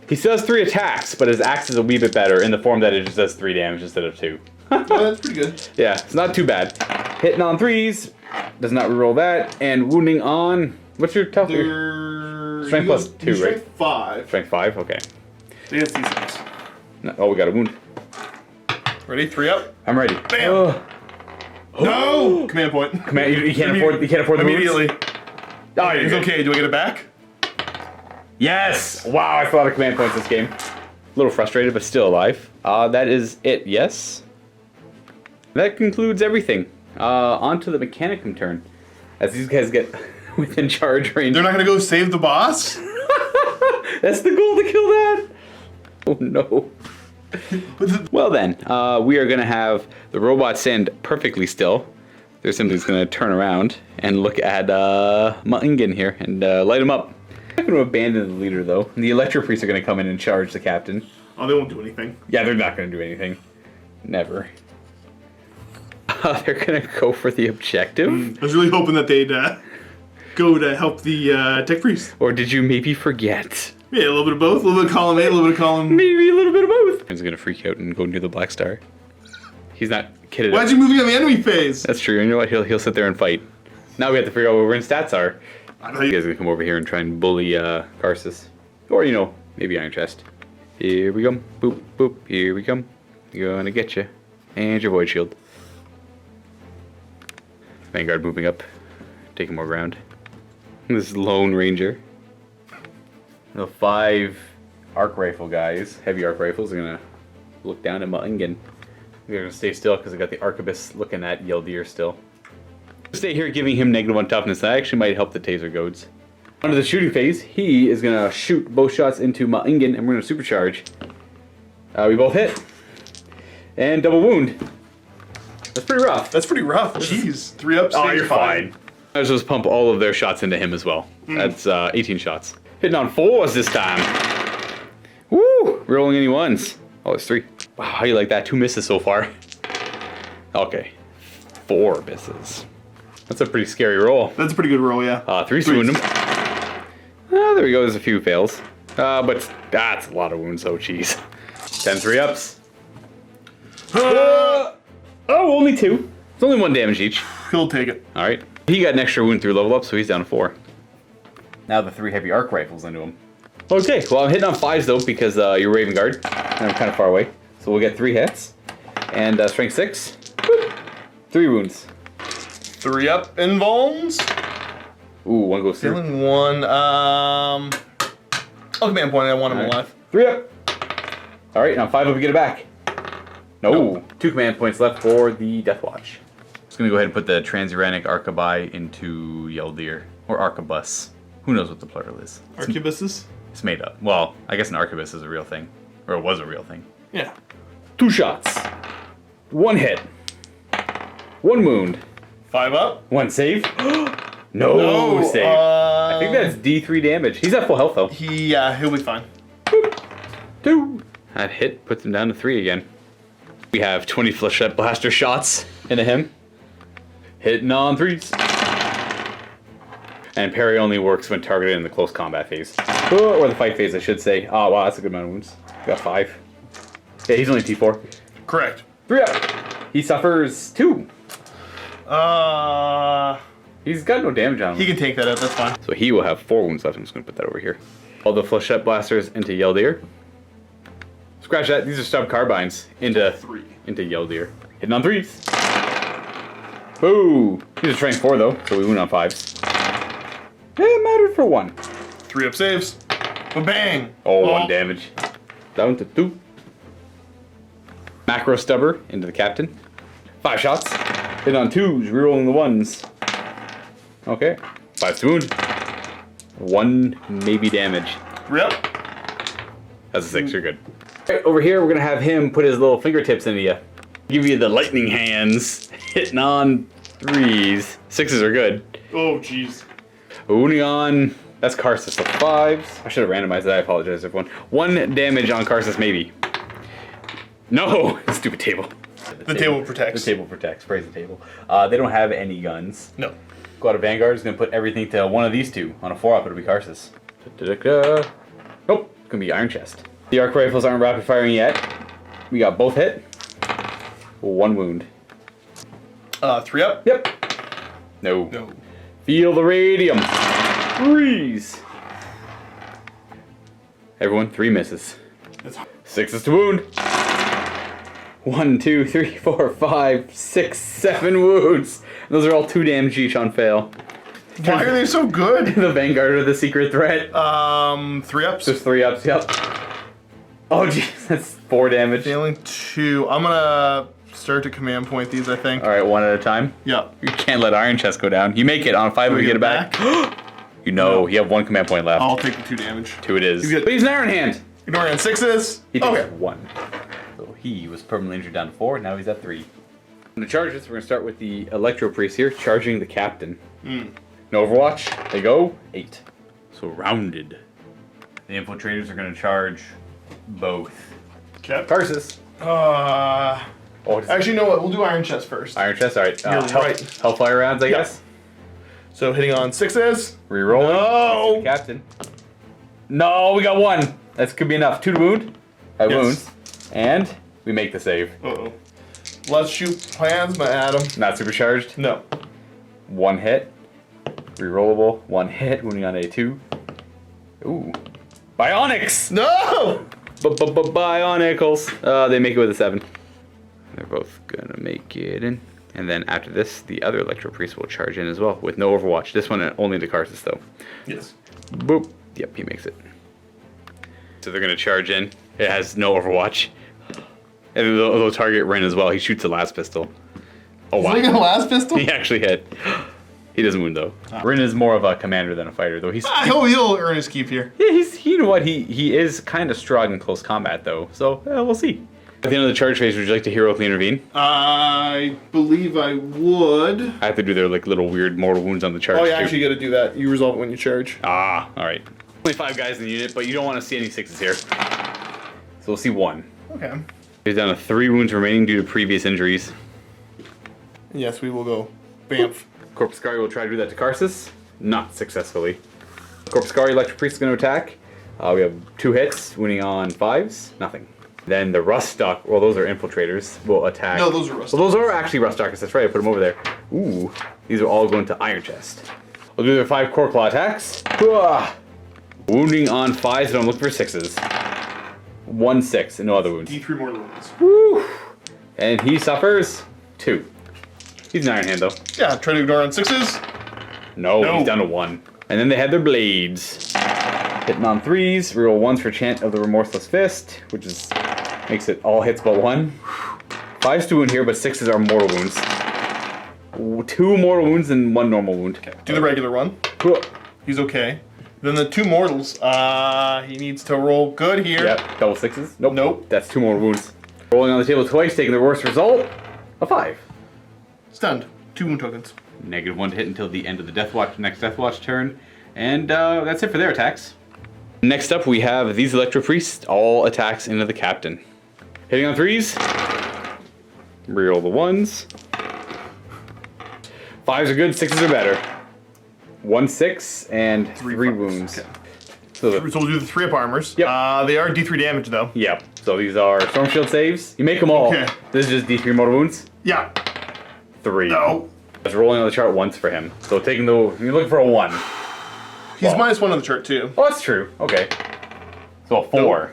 He still has 3 attacks, but his axe is a wee bit better in the form that it just does 3 damage instead of 2. Yeah, that's pretty good. Yeah, it's not too bad. Hitting on 3s, does not reroll that, and wounding on. What's your tough? Strength plus 2, right? Strength 5. Strength 5, okay. Against these things. Oh, we got a wound. Ready? 3 up. I'm ready. Bam! No! Command point. You can't afford the immediately. wounds? Oh, It's okay. Do I get it back? Yes! Wow, I thought of command points this game. A little frustrated, but still alive. That is it, yes? That concludes everything. On to the Mechanicum turn. As these guys get within charge range. They're not gonna go save the boss? That's the goal, to kill that? Oh no. Well then, we are gonna have the robot stand perfectly still. They're simply just gonna turn around and look at Ma'ingen here and light him up. I'm not gonna abandon the leader though. The Electro Priests are gonna come in and charge the captain. Oh, they won't do anything. Yeah, they're not gonna do anything. Never. They're gonna go for the objective. I was really hoping that they'd go to help the Tech Priest. Or did you maybe forget? Yeah, a little bit of both. A little bit of column A, a little bit of column... Maybe a little bit of both. He's gonna freak out and go near the Black Star. He's not kidding. Why'd you move me on the enemy phase? That's true. You know what? He'll sit there and fight. Now we have to figure out what Rhyn's stats are. You guys are gonna come over here and try and bully Karsus. Or, maybe Iron Chest. Here we come. Boop, boop. Here we come. Gonna get you. And your Void Shield. Vanguard moving up. Taking more ground. This Lone Ranger. The 5 arc rifle guys, heavy arc rifles, are gonna look down at Ma'ingen. They're gonna stay still because I got the Arquebus looking at Yldir still. Stay here giving him -1 toughness. That actually might help the taser goads. Under the shooting phase, he is gonna shoot both shots into Ma'ingen and we're gonna supercharge. We both hit. And double wound. That's pretty rough. That's pretty rough. Jeez. 3 ups. Oh, you're fine. I just pump all of their shots into him as well. That's 18 shots. Hitting on 4s this time. Woo! Rolling any 1s. Oh, it's 3. Wow, how do you like that? 2 misses so far. Okay. 4 misses. That's a pretty scary roll. That's a pretty good roll, yeah. 3 wound him. There we go. There's a few fails. But that's a lot of wounds, so jeez. 10 3-ups. Oh, only 2. It's only 1 damage each. He'll take it. Alright. He got an extra wound through level up, so he's down to 4. Now the 3 heavy arc rifles into him. Okay, well I'm hitting on 5s though because you're Raven Guard and I'm kind of far away. So we'll get 3 hits. And strength 6. Woo. 3 wounds. 3 up invulns. Ooh, 1 goes through. Feeling 1. Oh, command point. I want him alive. 3 up. Alright, now 5 up, we get it back. No. 2 command points left for the Deathwatch. Just gonna go ahead and put the Transuranic Arquebuy into Yldir. Or Arquebus. Who knows what the plural is? Arquebuses? It's made up. Well, I guess an arquebus is a real thing. Or it was a real thing. Yeah. 2 shots. 1 hit. 1 wound. 5 up. 1 save. No save. I think that's D3 damage. He's at full health though. He'll be fine. 2. That hit puts him down to 3 again. We have 20 flechette blaster shots into him. Hitting on 3s. And parry only works when targeted in the close combat phase. Or the fight phase, I should say. Oh, wow, that's a good amount of wounds. Got 5. Yeah, he's only T4. Correct. 3 up. He suffers 2. He's got no damage on him. He can take that out, that's fine. So he will have 4 wounds left. I'm just going to put that over here. All the flechette blasters into Yldir. Scratch that. These are stub carbines into Yldir. Hitting on 3s. Boo! He's a train 4 though, so we win on 5s. It mattered for 1. 3 up saves. Ba-bang! Oh, 1 damage. Down to 2. Macro stubber into the captain. 5 shots. Hit on 2s, rerolling the 1s. Okay. 5 to wound. 1 maybe damage. 3 up. That's a 6, you're good. Right, over here, we're gonna have him put his little fingertips into you. Give you the lightning hands. Hitting on 3s. 6s are good. Oh, jeez. Wounding on, that's Karsus, so 5s. I should have randomized that, I apologize everyone. 1 damage on Karsus, maybe. No! Stupid table. The table protects. The table protects, praise the table. They don't have any guns. No. Go out of Vanguard is going to put everything to one of these two. On a 4-up, it'll be Karsus. Nope, it's going to be Iron Chest. The arc rifles aren't rapid firing yet. We got both hit. 1 wound. 3 up. Yep. No. No. Feel the radium. Freeze. Everyone, 3 misses. 6s to wound. 1, 2, 3, 4, 5, 6, 7 wounds. Those are all 2 damage each on fail. Why are they so good? The Vanguard or the secret threat. 3 ups. Just 3 ups, yep. Oh jeez, that's 4 damage. Failing 2. I'm gonna start to command point these, I think. Alright, 1 at a time. Yeah. You can't let Iron Chest go down. You make it on 5 if you get it back. You know, No. you have 1 command point left. I'll take the 2 damage. 2 it is. You get- But he's an Iron Hand. Ignoring 6s. He takes Okay. 1. So he was permanently injured down to 4, now he's at 3. On the charges, we're going to start with the Electro Priest here, charging the Captain. No Overwatch, they go 8. So rounded. The Infiltrators are going to charge both. Okay. Karsus. Actually, you know what? We'll do Iron Chest first. Iron Chest, alright. You're right. Hellfire rounds, I Yeah. guess. So hitting on 6s. Rerolling. No. Captain. No, we got 1. That could be enough. 2 to wound. Yes. Wounds. And we make the save. Uh-oh. Let's shoot plans, my Adam. Not supercharged. No. 1 hit. Rerollable. 1 hit. Wounding on A2. Ooh. Bionics! No! Bionicles. They make it with a 7. They're both gonna make it in. And then after this, the other Electro Priest will charge in as well, with no Overwatch. This one only to Karsus though. Yes. Boop. Yep, he makes it. So they're gonna charge in. It has no Overwatch. And they'll target Rhyn as well. He shoots the last pistol. Oh wow. Is he the last pistol? He actually hit. He doesn't wound though. Rhyn is more of a commander than a fighter though. He'll earn his keep here. Yeah, you know what? He is kind of strong in close combat though. So we'll see. At the end of the charge phase, would you like to heroically intervene? I believe I would. I have to do their like little weird mortal wounds on the charge. Oh, you too. actually got to do that. You resolve it when you charge. Ah, all right. Only 5 guys in the unit, but you don't want to see any 6s here. So we'll see 1. Okay. He's down to 3 wounds remaining due to previous injuries. Yes, we will go. Bamf. Corpuscari will try to do that to Karsus. Not successfully. Corpuscari Electro Priest is going to attack. We have 2 hits, wounding on 5s. Nothing. Then the Rust Dock, well, those are Infiltrators, will attack. No, those are Rust Well, those are actually Rust Dockers, that's right, I put them over there. Ooh, these are all going to Iron Chest. We'll do their 5 Core Claw attacks. Wounding on 5s, and I'm looking for 6s. 1 6, and no other wounds. D3 more wounds. Woo! And he suffers 2. He's an Iron Hand, though. Yeah, try to ignore on 6s. No, No. he's down to 1. And then they had their blades. Hitting on 3s, reroll 1s for Chant of the Remorseless Fist, which is makes it all hits but 1. 5s to wound here, but 6s are mortal wounds. 2 mortal wounds and 1 normal wound. Okay. Do the regular one. He's okay. Then the 2 mortals. He needs to roll good here. Yep, double 6s. Nope. Nope. That's 2 more wounds. Rolling on the table twice, taking the worst result. A 5. Stunned. 2 wound tokens. -1 to hit until the end of the next Deathwatch turn. And that's it for their attacks. Next up, we have these Electro Priests, all attacks into the Captain. Hitting on 3s. Reroll the 1s. 5s are good, 6s are better. 1 6 and 3 wounds. Okay. So So we'll do the 3 up armors. Yep. They are D3 damage though. yep. So these are Storm Shield saves. You make them all. Okay. This is just D3 mortal wounds. Yeah. 3. No. I was rolling on the chart once for him. So taking you're looking for a 1. He's Well. -1 on the chart too. Oh, that's true. Okay. So a 4.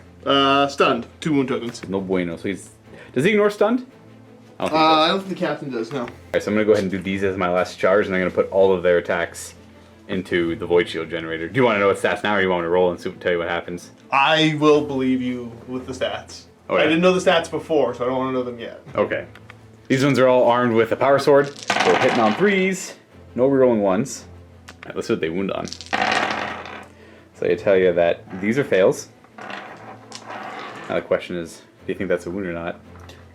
Stunned. 2 wound tokens. No bueno. So does he ignore stunned? I don't think the captain does, no. Alright, so I'm gonna go ahead and do these as my last charge, and I'm gonna put all of their attacks into the void shield generator. Do you want to know what stats now, or do you want me to roll and tell you what happens? I will believe you with the stats. Okay. I didn't know the stats before, so I don't want to know them yet. Okay. These ones are all armed with a power sword. So hitting on 3s, no rerolling 1s. Alright, let's see what they wound on. So I tell you that these are fails. Now the question is, do you think that's a wound or not?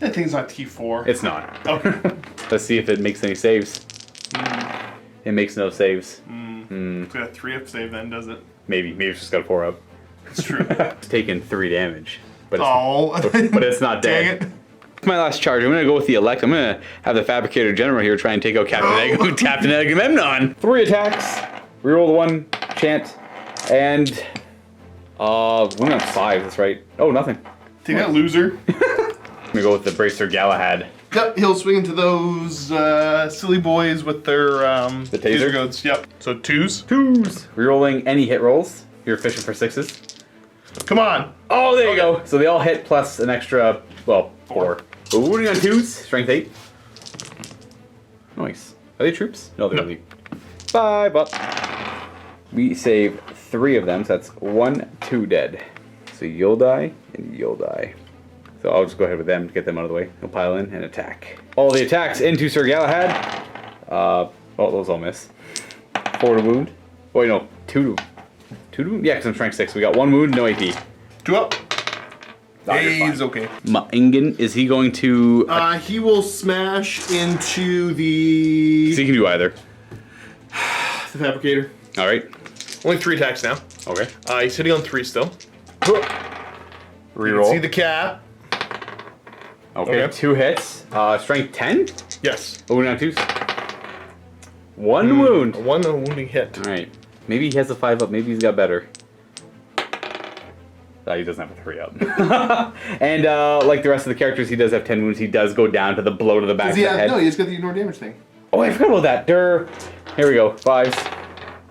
That thing's not T4. It's not. Okay. Let's see if it makes any saves. It makes no saves. It's got a 3-up save then, does it? Maybe it's just got a 4-up. It's true. It's taken 3 damage. But but it's not dead. Dang it. My last charge, I'm going to go with the elect. I'm going to have the Fabricator General here try and take out Captain Agamemnon. 3 attacks, reroll the 1, chant, and wound on 5, that's right. Oh, nothing. Take that, loser. I'm going to go with the Bracer Galahad. Yep, he'll swing into those silly boys with their The taser guns. Yep. So 2s. 2s. Rerolling any hit rolls. You're fishing for 6s. Come on. Oh, there you go. So they all hit plus an extra, well, 4. But wounding on 2s, strength 8. Nice. Are they troops? No, they're elite. 5 up. We save 3 of them, so that's 1, 2 dead. So you'll die, and you'll die. So I'll just go ahead with them to get them out of the way. He'll pile in and attack. All the attacks into Sir Galahad. Oh, those all miss. 4 to wound. Oh, wait, no. 2 to wound? Yeah, because I'm strength 6. We got 1 wound, no AP. 2 up. Oh, He's okay. Ma'ingen, is he going to... He will smash into the... So he can do either. The Fabricator. Alright. Only 3 attacks now. Okay. He's hitting on 3 still. Reroll. See the cap. Okay, 2 hits. Strength 10? Yes. Oh, now 2s. 1 wound. 1 wounding hit. Alright. Maybe he has a 5 up. Maybe he's got better. He doesn't have a 3 up. And like the rest of the characters, he does have 10 wounds. He does go down to the blow to the back of the head. No, he's got the ignore damage thing. Oh, I forgot about that. Here we go. 5s.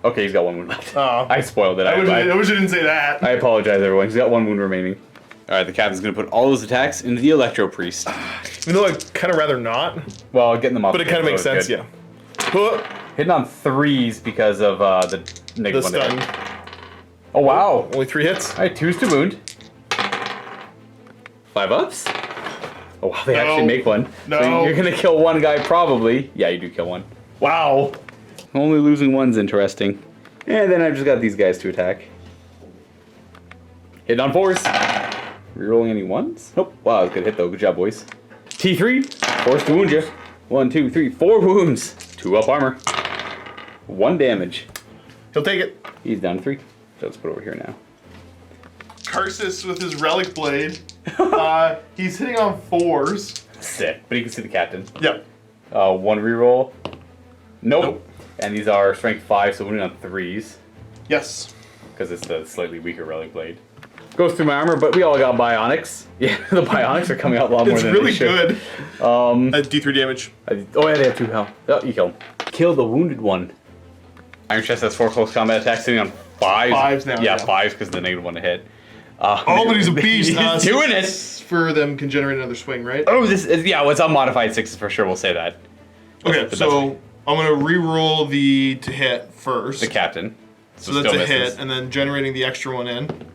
Okay, he's got 1 wound left. Oh. I spoiled it. I wish you didn't say that. I apologize, everyone. He's got 1 wound remaining. Alright, the captain's going to put all those attacks into the Electro Priest. Even though I'd kind of rather not. Well, getting them off. But it kind of makes sense, good. yeah. Hitting on 3s because of the negative The 1 stun. hit. Oh, wow. Only 3 hits. Alright, 2s to wound. 5 ups? Oh, wow, they actually make 1. No. So you're going to kill 1 guy, probably. Yeah, you do kill 1. Wow. Only losing 1's interesting. And then I've just got these guys to attack. Hitting on 4s. Rerolling any 1s? Nope. Wow, that was a good hit, though. Good job, boys. T3. Forced to wound you. 1, 2, 3, 4 wounds. 2 up armor. 1 damage. He'll take it. He's down to 3. So let's put it over here now. Karsus with his relic blade. He's hitting on 4s. Sick. But you can see the captain. Yep. 1 reroll. Nope. Nope. And these are strength 5, so wounding on 3s. Yes. Because it's the slightly weaker relic blade. Goes through my armor, but we all got bionics. Yeah, the bionics are coming out a lot more It's than really they should. good. D3 damage. Oh yeah, they have 2 health. Oh, you kill him. Kill the wounded one. Iron Chest has 4 close combat attacks, sitting on 5s. 5s now. Yeah, 5s because the negative 1 to hit. But he's a beast. He's doing it. For them can generate another swing, right? Oh, this is, yeah, well, it's on modified 6s for sure, we'll say that. Okay, so I'm going to re-roll the to hit first. The captain. So that's a hit, and then generating the extra 1 in.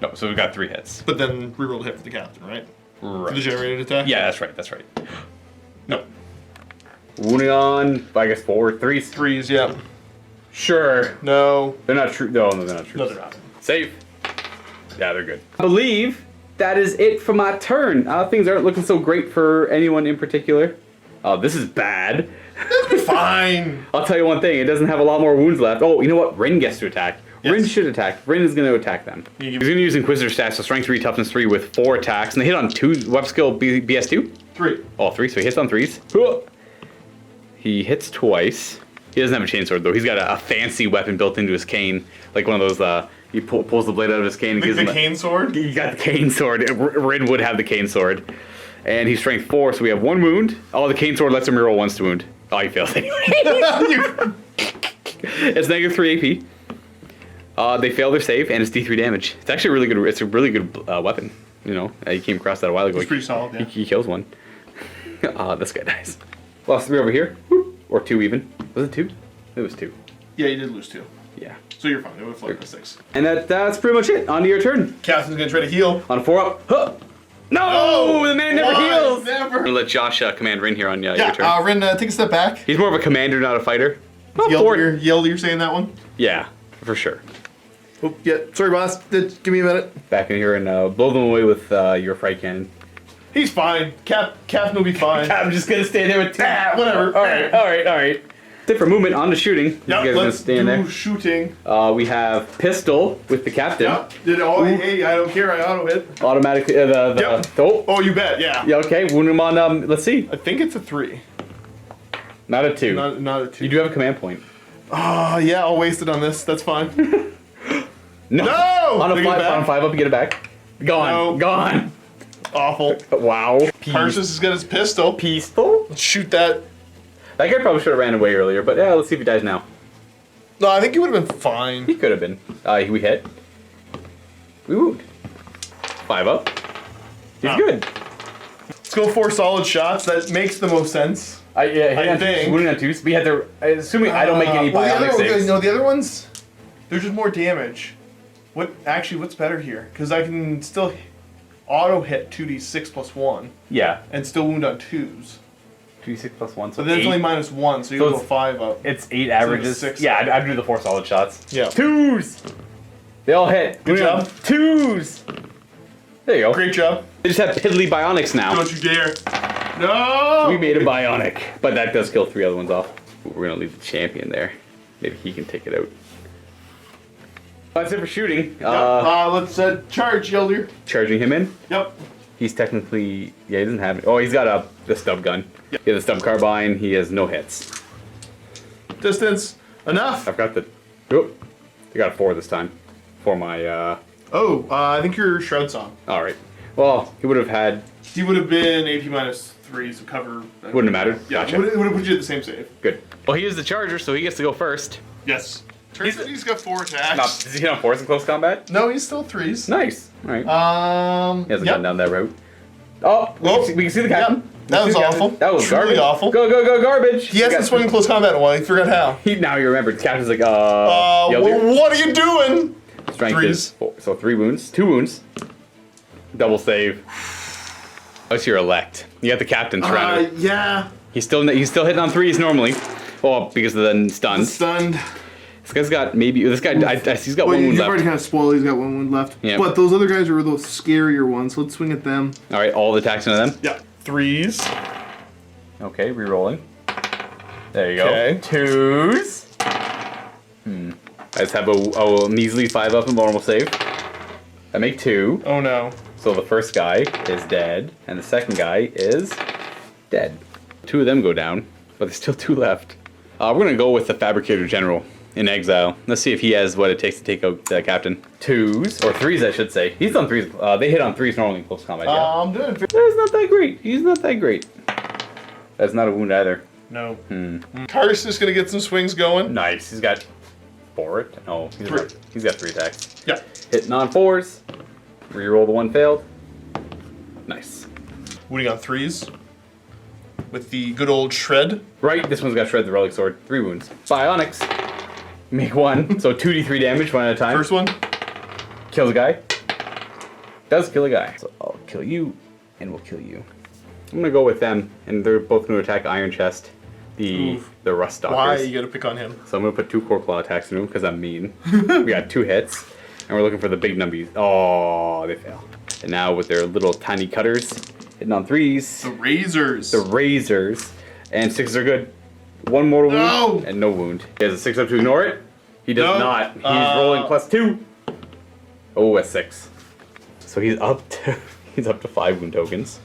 No, so we've got 3 hits. But then re-roll the hit for the captain, right? Right. For the generated attack? Yeah, that's right. No. Wounding on, I guess 4, 3s. 3s, yeah. Sure. No. They're not true. No, they're not true. No, they're not. Save. Yeah, they're good. I believe that is it for my turn. Things aren't looking so great for anyone in particular. This is bad. It'll be fine. I'll tell you one thing. It doesn't have a lot more wounds left. Oh, you know what? Rhyn gets to attack. Yes. Rhyn should attack. Rhyn is going to attack them. He's going to use Inquisitor stats, so strength 3, toughness 3 with 4 attacks. And they hit on 2, weapon skill BS2? 3. Oh, 3, so he hits on 3s. He hits twice. He doesn't have a chainsword, though. He's got a fancy weapon built into his cane. Like one of those, he pulls the blade out of his cane. And gives The him cane sword? He got the cane sword. Rhyn would have the cane sword. And he's strength 4, so we have 1 wound. Oh, the cane sword lets him reroll 1s to wound. Oh, he fails anyway. It's negative 3 AP. They fail their save, and it's D3 damage. It's actually really good. It's a really good weapon. You know, he came across that a while ago. It's pretty solid, yeah. He kills one. This guy dies. Lost 3 over here. Whoop. Or 2 even. Was it 2? It was 2. Yeah, you did lose 2. Yeah. So you're fine. It would float to 6. And that's pretty much it. On to your turn. Captain's gonna try to heal. On a 4 up. Huh. No! Oh, The man never why? heals! Never. I'm gonna let Josh command Rhyn here on your Yeah, turn. Rhyn, take a step back. He's more of a commander, not a fighter. Well, 4. You're saying that one? Yeah, for sure. Oh, yeah. Sorry, boss. Give me a minute. Back in here and blow them away with your fright cannon. He's fine. Captain will be fine. I'm just gonna stay there with 2. Whatever. Alright. Different movement on to shooting. Yep, You guys gonna let's stay in do there. shooting. We have pistol with the captain. Yep. Hey, I don't care. I auto hit. Automatically, Yep. oh. Oh, you bet. Yeah. Yeah, okay, wound him on, let's see. I think it's a 3. Not a 2. Not a 2. You do have a command point. Yeah, I'll waste it on this. That's fine. No! No! On a Take it 5, back. on a 5 up, you get it back. Gone. No. Gone. Awful. Wow. Tarsus has got his pistol. Pistol? Let's shoot that. That guy probably should have ran away earlier, but yeah, let's see if he dies now. No, I think he would have been fine. He could have been. We hit. We wound. 5 up. He's Oh. good. Let's go 4 solid shots. That makes the most sense. I I think. think. Wounding on 2s. We had to. Assuming I don't make any bionic saves. No, the other ones, they're just more damage. What's better here? Because I can still auto hit 2d6 plus 1 Yeah. and still wound on 2s. 2d6 plus 1, so But then it's 8. only -1, so you So go it's- 5 up. It's 8 averages. 6. Yeah, I'd do the 4 solid shots. Yeah. 2s! They all hit. Good Wounding on job. 2s! There you go. Great job. They just have piddly bionics now. Don't you dare. No! We made a bionic, but that does kill 3 other ones off. We're gonna leave the champion there. Maybe he can take it out. That's it for shooting. Let's charge, Yelder. Charging him in. Yep. He's technically, yeah, he doesn't have it. Oh, he's got the stub gun. Yep. He has a stub carbine. He has no hits. Distance. Enough. I've got the. Oop, I got a 4 this time for my. I think your shroud's on. All right. Well, he would have had. He would have been AP -3, so cover. Wouldn't have mattered. Yeah, Gotcha. would have put you at the same save. Good. Well, he is the charger, so he gets to go first. Yes. He's got 4 attacks. Not, does he hit on 4s in close combat? No, he's still 3s. Nice. All right. He hasn't yep. gone down that route. Oh, we can see the captain. Yep. That was awful. That was Truly garbage. awful. Go, garbage. He hasn't swung in close combat in a while. He forgot how. Now he remembered. The captain's like, Well, what are you doing? Strength 3s. is 4. So 3 wounds. 2 wounds. Double save. What's your elect? You got the captain surrounded. Yeah. He's still hitting on 3s normally. Well, because of the stunned. Stunned. This guy's got maybe. This guy. He's got Well, 1 wound you've left. already kind of spoiled. He's got 1 wound left. Yeah. But those other guys are those scarier ones. So let's swing at them. All right, all the attacks into them. Yeah. 3s. Okay, re-rolling. There you go. Okay. 2s. I just have a measly 5 up and normal save. I make 2. Oh no. So the first guy is dead, and the second guy is dead. 2 of them go down, but there's still 2 left. We're gonna go with the Fabricator General in exile. Let's see if he has what it takes to take out the captain. 2s, or 3s I should say. He's done 3s. They hit on 3s normally in close combat, yeah. I'm doing. That's not that great. He's not that great. That's not a wound either. No. Karst is gonna get some swings going. Nice. He's got 4. No, he's got 3 attacks. Yeah. Hit non-4s. Reroll the 1 failed. Nice. Wounding on 3s. With the good old shred. Right, this one's got Shred the Relic Sword. 3 wounds. Bionics. Make 1. So 2d3 damage, 1 at a time. First one. Kills a guy. Does kill a guy. So I'll kill you, and we'll kill you. I'm gonna go with them, and they're both gonna attack Iron Chest, the Rust Stalkers. Why you gotta pick on him? So I'm gonna put 2 Core Claw attacks in him because I'm mean. We got 2 hits, and we're looking for the big numbies. Oh, they fail. And now with their little tiny cutters, hitting on 3s. The razors. The razors, and 6s are good. 1 mortal wound and no wound. He has a 6 up to ignore it. He does No. not. He's rolling +2. Oh, a 6. So he's up to 5 wound tokens.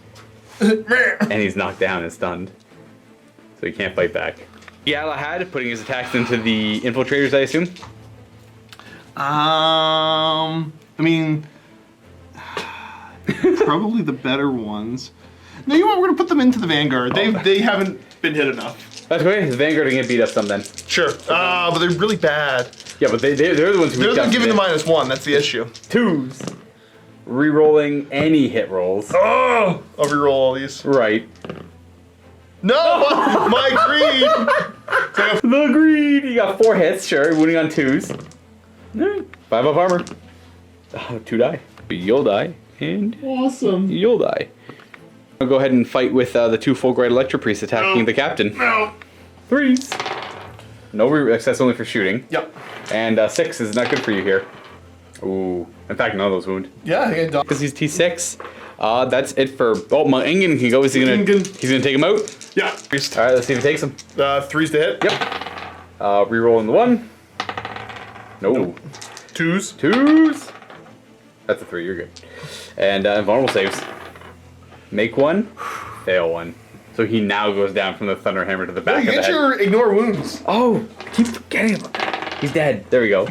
And he's knocked down and stunned. So he can't fight back. Galahad putting his attacks into the infiltrators, I assume? I mean, probably the better ones. No, you know what? We're gonna put them into the Vanguard. They haven't been hit enough. That's okay. His Vanguard can get beat up some then. Sure. But they're really bad. Yeah, but they're the ones who They're giving the -1. That's the issue. 2s. Rerolling any hit rolls. Oh! I'll reroll all these. Right. No, my greed. The greed. You got 4 hits, sure. Wounding on 2s. Alright. 5 up armor. Oh, 2 die. You'll die. And Awesome. you'll die. I'll go ahead and fight with the 2 Fulgurite Electro Priests attacking the captain. No. 3s. No access only for shooting. Yep. And 6 is not good for you here. Ooh. In fact, none of those wound. Yeah, I get Because he's T6. That's it for... Oh, my Ingen can go. Is he gonna... Ingen. He's gonna take him out? Yeah. Alright, let's see if he takes him. 3s to hit. Yep. Rerolling the 1. No. Nope. 2s. 2s. That's a 3, you're good. And invulnerable saves. Make 1, fail 1. So he now goes down from the Thunder Hammer to the back You of the get head. your ignore wounds. Oh, I keep forgetting about that. He's dead. There we go.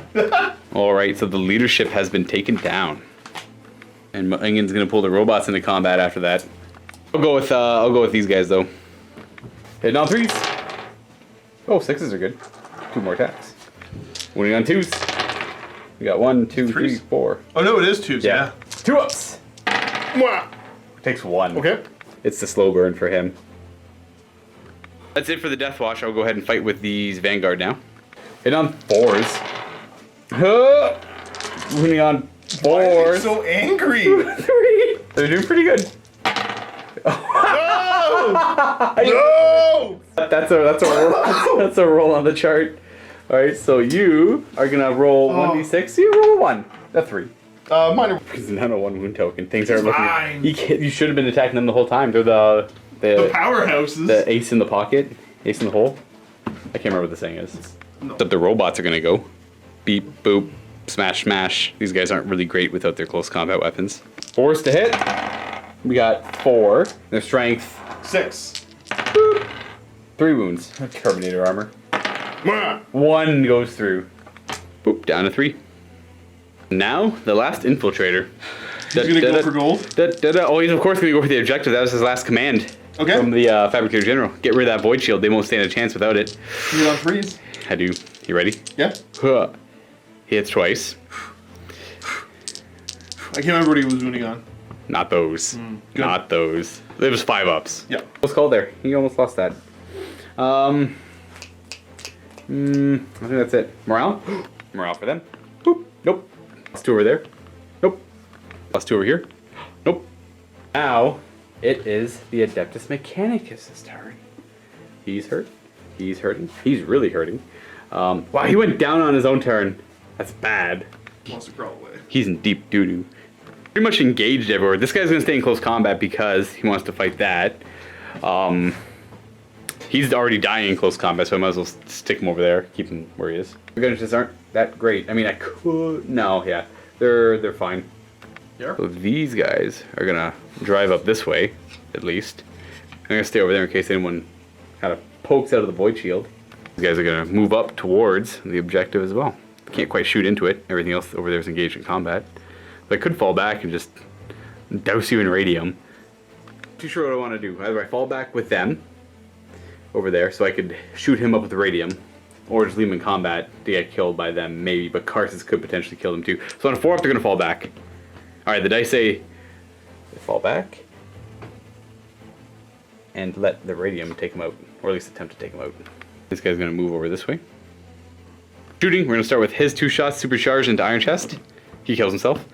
Alright, so the leadership has been taken down. And Ingen's gonna pull the robots into combat after that. I'll go with these guys though. Hitting on 3s. Oh, 6s are good. 2 more attacks. Winning on 2s. We got 1, 2, 3, 4. Oh no, it is 2s. Yeah. 2 ups. Mwah. Takes 1. Okay. It's the slow burn for him. That's it for the Deathwatch. I'll go ahead and fight with these Vanguard now. Hit on 4s. Winning on 4s. So angry. 3. They're doing pretty good. No! No! That's a roll. That's a roll on the chart. All right, so you are gonna roll 1d6. You roll a 1, a 3. Minor. Because none of 1 wound token. Things It's are looking. fine. You should have been attacking them the whole time. They're the powerhouses. the ace in the pocket, ace in the hole. I can't remember what the saying is. No. But the robots are gonna go. Beep, boop, smash, smash. These guys aren't really great without their close combat weapons. 4s to hit. We got 4. Their strength. 6. Boop. 3 wounds. Terminator armor. Mwah. 1 goes through. Boop, down to 3. Now, the last infiltrator. He's gonna go for gold. Oh, he's of course gonna go for the objective. That was his last command. Okay. From the Fabricator General. Get rid of that Void Shield. They won't stand a chance without it. You get on 3s. I do. You ready? Yeah. Huh. He hits twice. I can't remember what he was wounding on. Not those. good. Not those. It was 5 ups. Yeah. What's called there? He almost lost that. I think that's it. Morale? Morale for them. Boop. Nope. Plus 2 over there. Nope. Plus 2 over here. Nope. Now, it is the Adeptus Mechanicus' turn. He's hurt. He's hurting. He's really hurting. Wow, he went down on his own turn. That's bad. Wants to crawl away. He's in deep doo-doo. Pretty much engaged everywhere. This guy's gonna stay in close combat because he wants to fight that. He's already dying in close combat, so I might as well stick him over there, keep him where he is. The guns just aren't that great. I mean, I could... No, yeah. They're fine. Yeah. So these guys are gonna drive up this way, at least. I'm gonna stay over there in case anyone kind of pokes out of the void shield. These guys are gonna move up towards the objective as well. Can't quite shoot into it. Everything else over there is engaged in combat. But I could fall back and just douse you in radium. Not too sure what I want to do. Either I fall back with them over there so I could shoot him up with the radium, or just leave him in combat to get killed by them, maybe. But Carsus could potentially kill them too. So on a 4 up, they're gonna fall back. All right, the dice say they fall back and let the radium take him out, or at least attempt to take him out. This guy's gonna move over this way. Shooting, we're gonna start with his 2 shots supercharged into Iron Chest. He kills himself,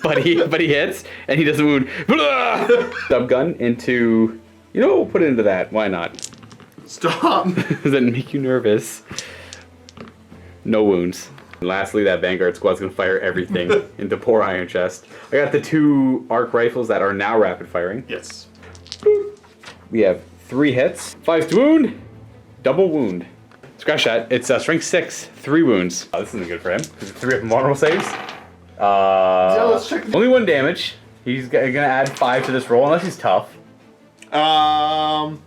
but he hits and he doesn't wound. Sub gun into, you know, we'll put it into that. Why not? Stop. Does that make you nervous? No wounds. And lastly, that Vanguard squad's gonna fire everything into poor Iron Chest. I got the 2 arc rifles that are now rapid firing. Yes. We have 3 hits, 5 to wound, double wound. Scratch that. It's strength 6, 3 wounds. Oh, this isn't good for him. 3 of them vulnerable saves. Yeah, let's check. Only 1 damage. He's gonna add 5 to this roll unless he's tough. Um.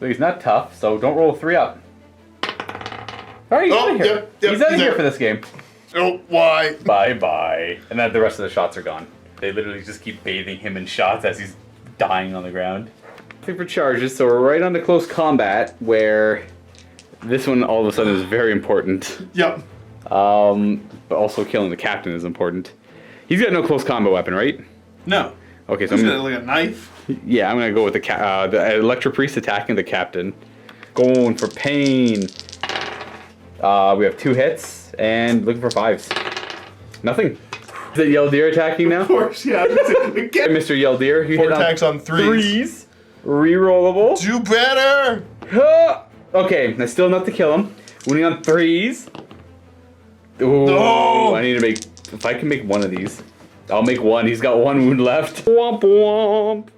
But he's not tough, so don't roll 3 up. Alright, he's out of here. Yep, He's out of he's here out. for this game. Oh, why? Bye bye. And then the rest of the shots are gone. They literally just keep bathing him in shots as he's dying on the ground. Nothing for charges, so we're right on to close combat, where this one all of a sudden is very important. Yep. But also killing the captain is important. He's got no close combat weapon, right? No. Okay, so Isn't it like a knife? yeah, I'm gonna go with the Electro Priest attacking the captain. Going for pain. We have 2 hits and looking for 5s. Nothing. Is it Yeldir attacking now? Of course, yeah. Again. Mr. Yeldir, he 4 hit attacks on 3s. Rerollable. Do better. Okay, that's still enough to kill him. Winning on 3s. Ooh, No. I need to make. If I can make one of these, I'll make one. He's got 1 wound left. Womp womp.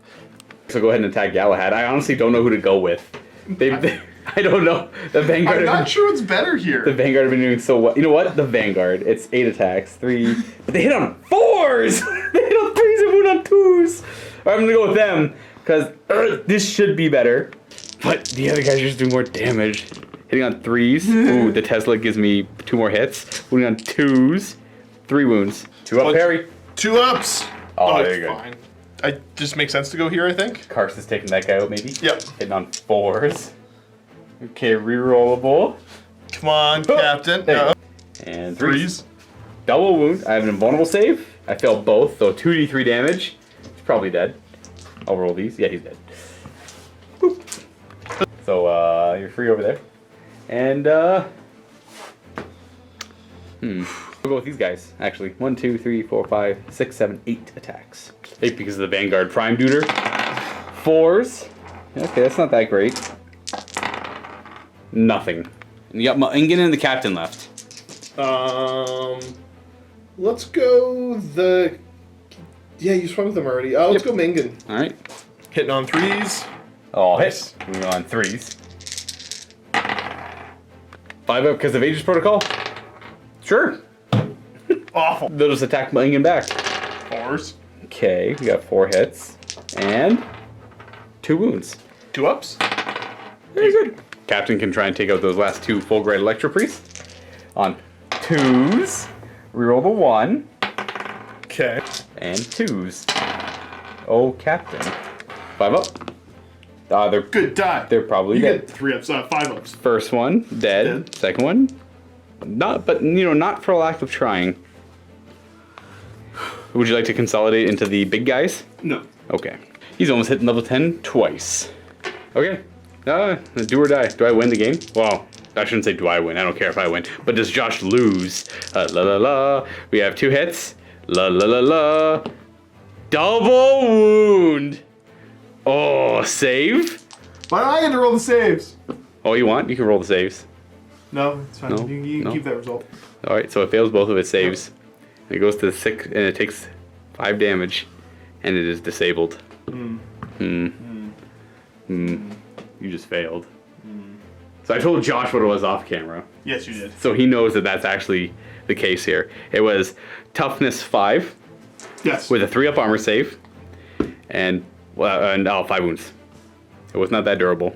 So go ahead and attack Galahad. I honestly don't know who to go with. I don't know. The Vanguard. I'm not sure what's better here. The Vanguard have been doing so well. You know what? The Vanguard. It's 8 attacks, 3. But they hit on 4s. They hit on 3s and wound on 2s. I'm gonna go with them because this should be better. But the other guys are just doing more damage. Hitting on 3s. Ooh, the Tesla gives me 2 more hits. Wounding on 2s. 3 wounds. 2 up, Harry. 2 ups. Oh, there it's you go. fine. I just makes sense to go here, I think. Karst is taking that guy out, maybe? Yep. Hitting on 4s. Okay, rerollable. Come on, Captain. There. And 3s. 3s. Double wound. I have an invulnerable save. I failed both, so 2d3 damage. He's probably dead. I'll roll these. Yeah, he's dead. Boop. So, you're free over there. And, we'll go with these guys, actually. 1, 2, 3, 4, 5, 6, 7, 8 attacks. 8 because of the Vanguard Prime Duder. 4s. Okay, that's not that great. Nothing. And you got Ingen and the captain left. Let's go the... Yeah, you swung with them already. Let's go Mingan. Alright. Hitting on 3s. Oh, hits. Moving on 3s. 5 up because of Aegis Protocol? Sure. Awful. They'll just attack Ingen back. 4s. Okay, we got 4 hits. And 2 wounds. 2 ups. Very good. Captain can try and take out those last 2 full grade Electro Priests. On 2s. Reroll the 1. Okay. And 2s. Oh, Captain. 5 up. They're Good die. They're probably You dead. get 3 ups, 5 ups. First one, dead. Dead. Second one, not for lack of trying. Would you like to consolidate into the big guys? No. Okay. He's almost hit level 10 twice. Okay. Do or die. Do I win the game? Well, I shouldn't say do I win. I don't care if I win. But does Josh lose? La la la. We have 2 hits. La la la la. Double wound. Oh, save? Why do I get to roll the saves? Oh, you want? You can roll the saves. No, it's fine. No, You no. keep that result. Alright, so it fails both of its saves. It goes to 6 and it takes 5 damage. And it is disabled. You just failed. So I told Josh what it was off camera. Yes, you did. So he knows that that's actually the case here. It was toughness 5 Yes. with a 3-up armor save. And 5 wounds. It was not that durable.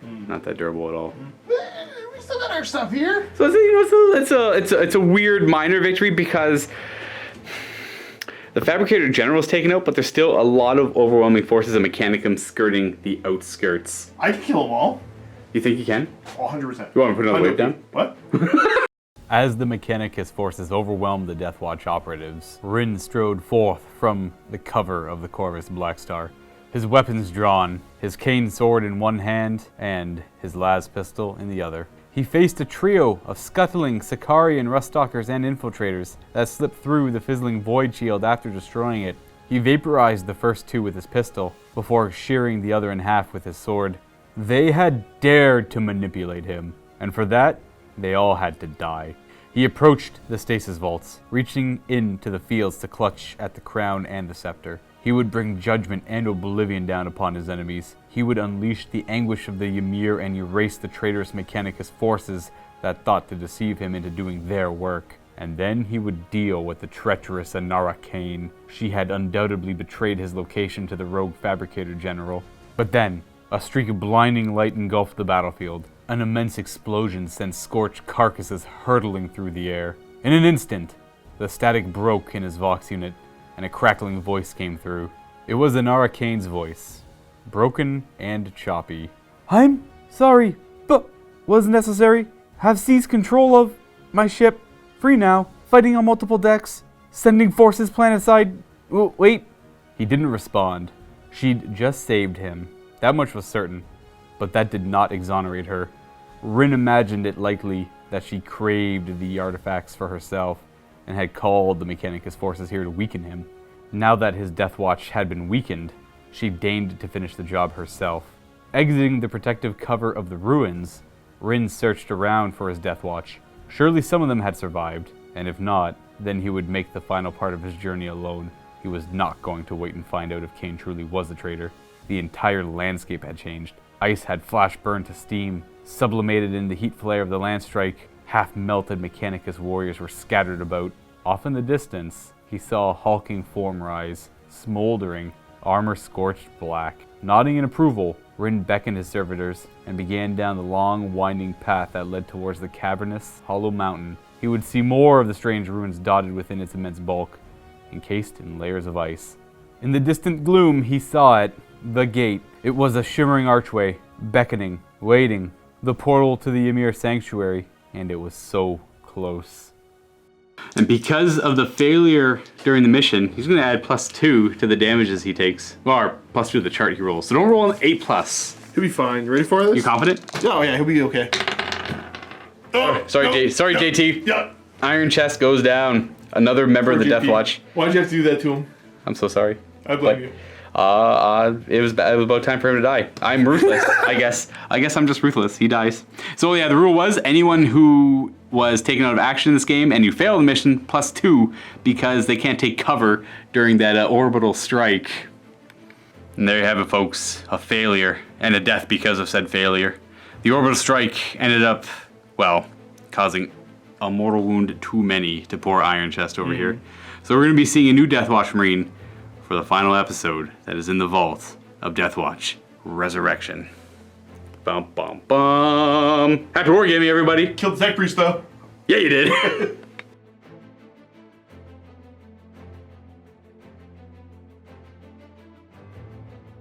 Not that durable at all. We still got our stuff here. So it's a weird minor victory because the Fabricator General is taken out, but there's still a lot of overwhelming forces of Mechanicum skirting the outskirts. I can kill them all. You think you can? 100%. You want me to put another wave down? What? As the Mechanicus forces overwhelmed the Deathwatch operatives, Rhyn strode forth from the cover of the Corvus Blackstar, his weapons drawn, his cane sword in one hand and his las pistol in the other. He faced a trio of scuttling Sicarian ruststalkers and infiltrators that slipped through the fizzling void shield after destroying it. He vaporized the first 2 with his pistol, before shearing the other in half with his sword. They had dared to manipulate him, and for that, they all had to die. He approached the stasis vaults, reaching into the fields to clutch at the crown and the scepter. He would bring judgment and oblivion down upon his enemies. He would unleash the anguish of the Ymir and erase the traitorous Mechanicus forces that thought to deceive him into doing their work. And then he would deal with the treacherous Anara Kane. She had undoubtedly betrayed his location to the rogue Fabricator General. But then, a streak of blinding light engulfed the battlefield. An immense explosion sent scorched carcasses hurtling through the air. In an instant, the static broke in his Vox unit, and a crackling voice came through. It was Anara Kane's voice, broken and choppy. I'm sorry, but was necessary. Have seized control of my ship. Free now, fighting on multiple decks, sending forces planetside. Wait, He didn't respond. She'd just saved him. That much was certain. But that did not exonerate her. Rhyn imagined it likely that she craved the artifacts for herself and had called the Mechanicus forces here to weaken him. Now that his Deathwatch had been weakened, she deigned to finish the job herself. Exiting the protective cover of the ruins, Rhyn searched around for his Deathwatch. Surely some of them had survived, and if not, then he would make the final part of his journey alone. He was not going to wait and find out if Kane truly was the traitor. The entire landscape had changed. Ice had flash burned to steam. Sublimated in the heat flare of the land strike, half-melted Mechanicus warriors were scattered about. Off in the distance, he saw a hulking form rise, smoldering, armor scorched black. Nodding in approval, Rhyn beckoned his servitors and began down the long, winding path that led towards the cavernous, hollow mountain. He would see more of the strange ruins dotted within its immense bulk, encased in layers of ice. In the distant gloom, he saw it, the gate. It was a shimmering archway, beckoning, waiting, the portal to the Ymir sanctuary, and it was so close. And because of the failure during the mission, he's going to add +2 to the damages he takes. Or +2 to the chart he rolls. So don't roll an 8+. He'll be fine. Ready for this? You confident? Oh yeah, he'll be okay. Oh, Sorry, no, JT. Yeah. Iron chest goes down. Another member of the Deathwatch. Why'd you have to do that to him? I'm so sorry. I blame you. It was about time for him to die. I'm ruthless, I guess. I guess I'm just ruthless. He dies. So yeah, the rule was anyone who was taken out of action in this game and you fail the mission, +2, because they can't take cover during that orbital strike. And there you have it, folks. A failure and a death because of said failure. The orbital strike ended up, well, causing a mortal wound too many to poor Iron Chest over here. So we're going to be seeing a new Deathwatch Marine for the final episode that is in the vault of Deathwatch Resurrection. Bum bum bum. Happy wargaming, everybody. Killed the tech priest though. Yeah, you did.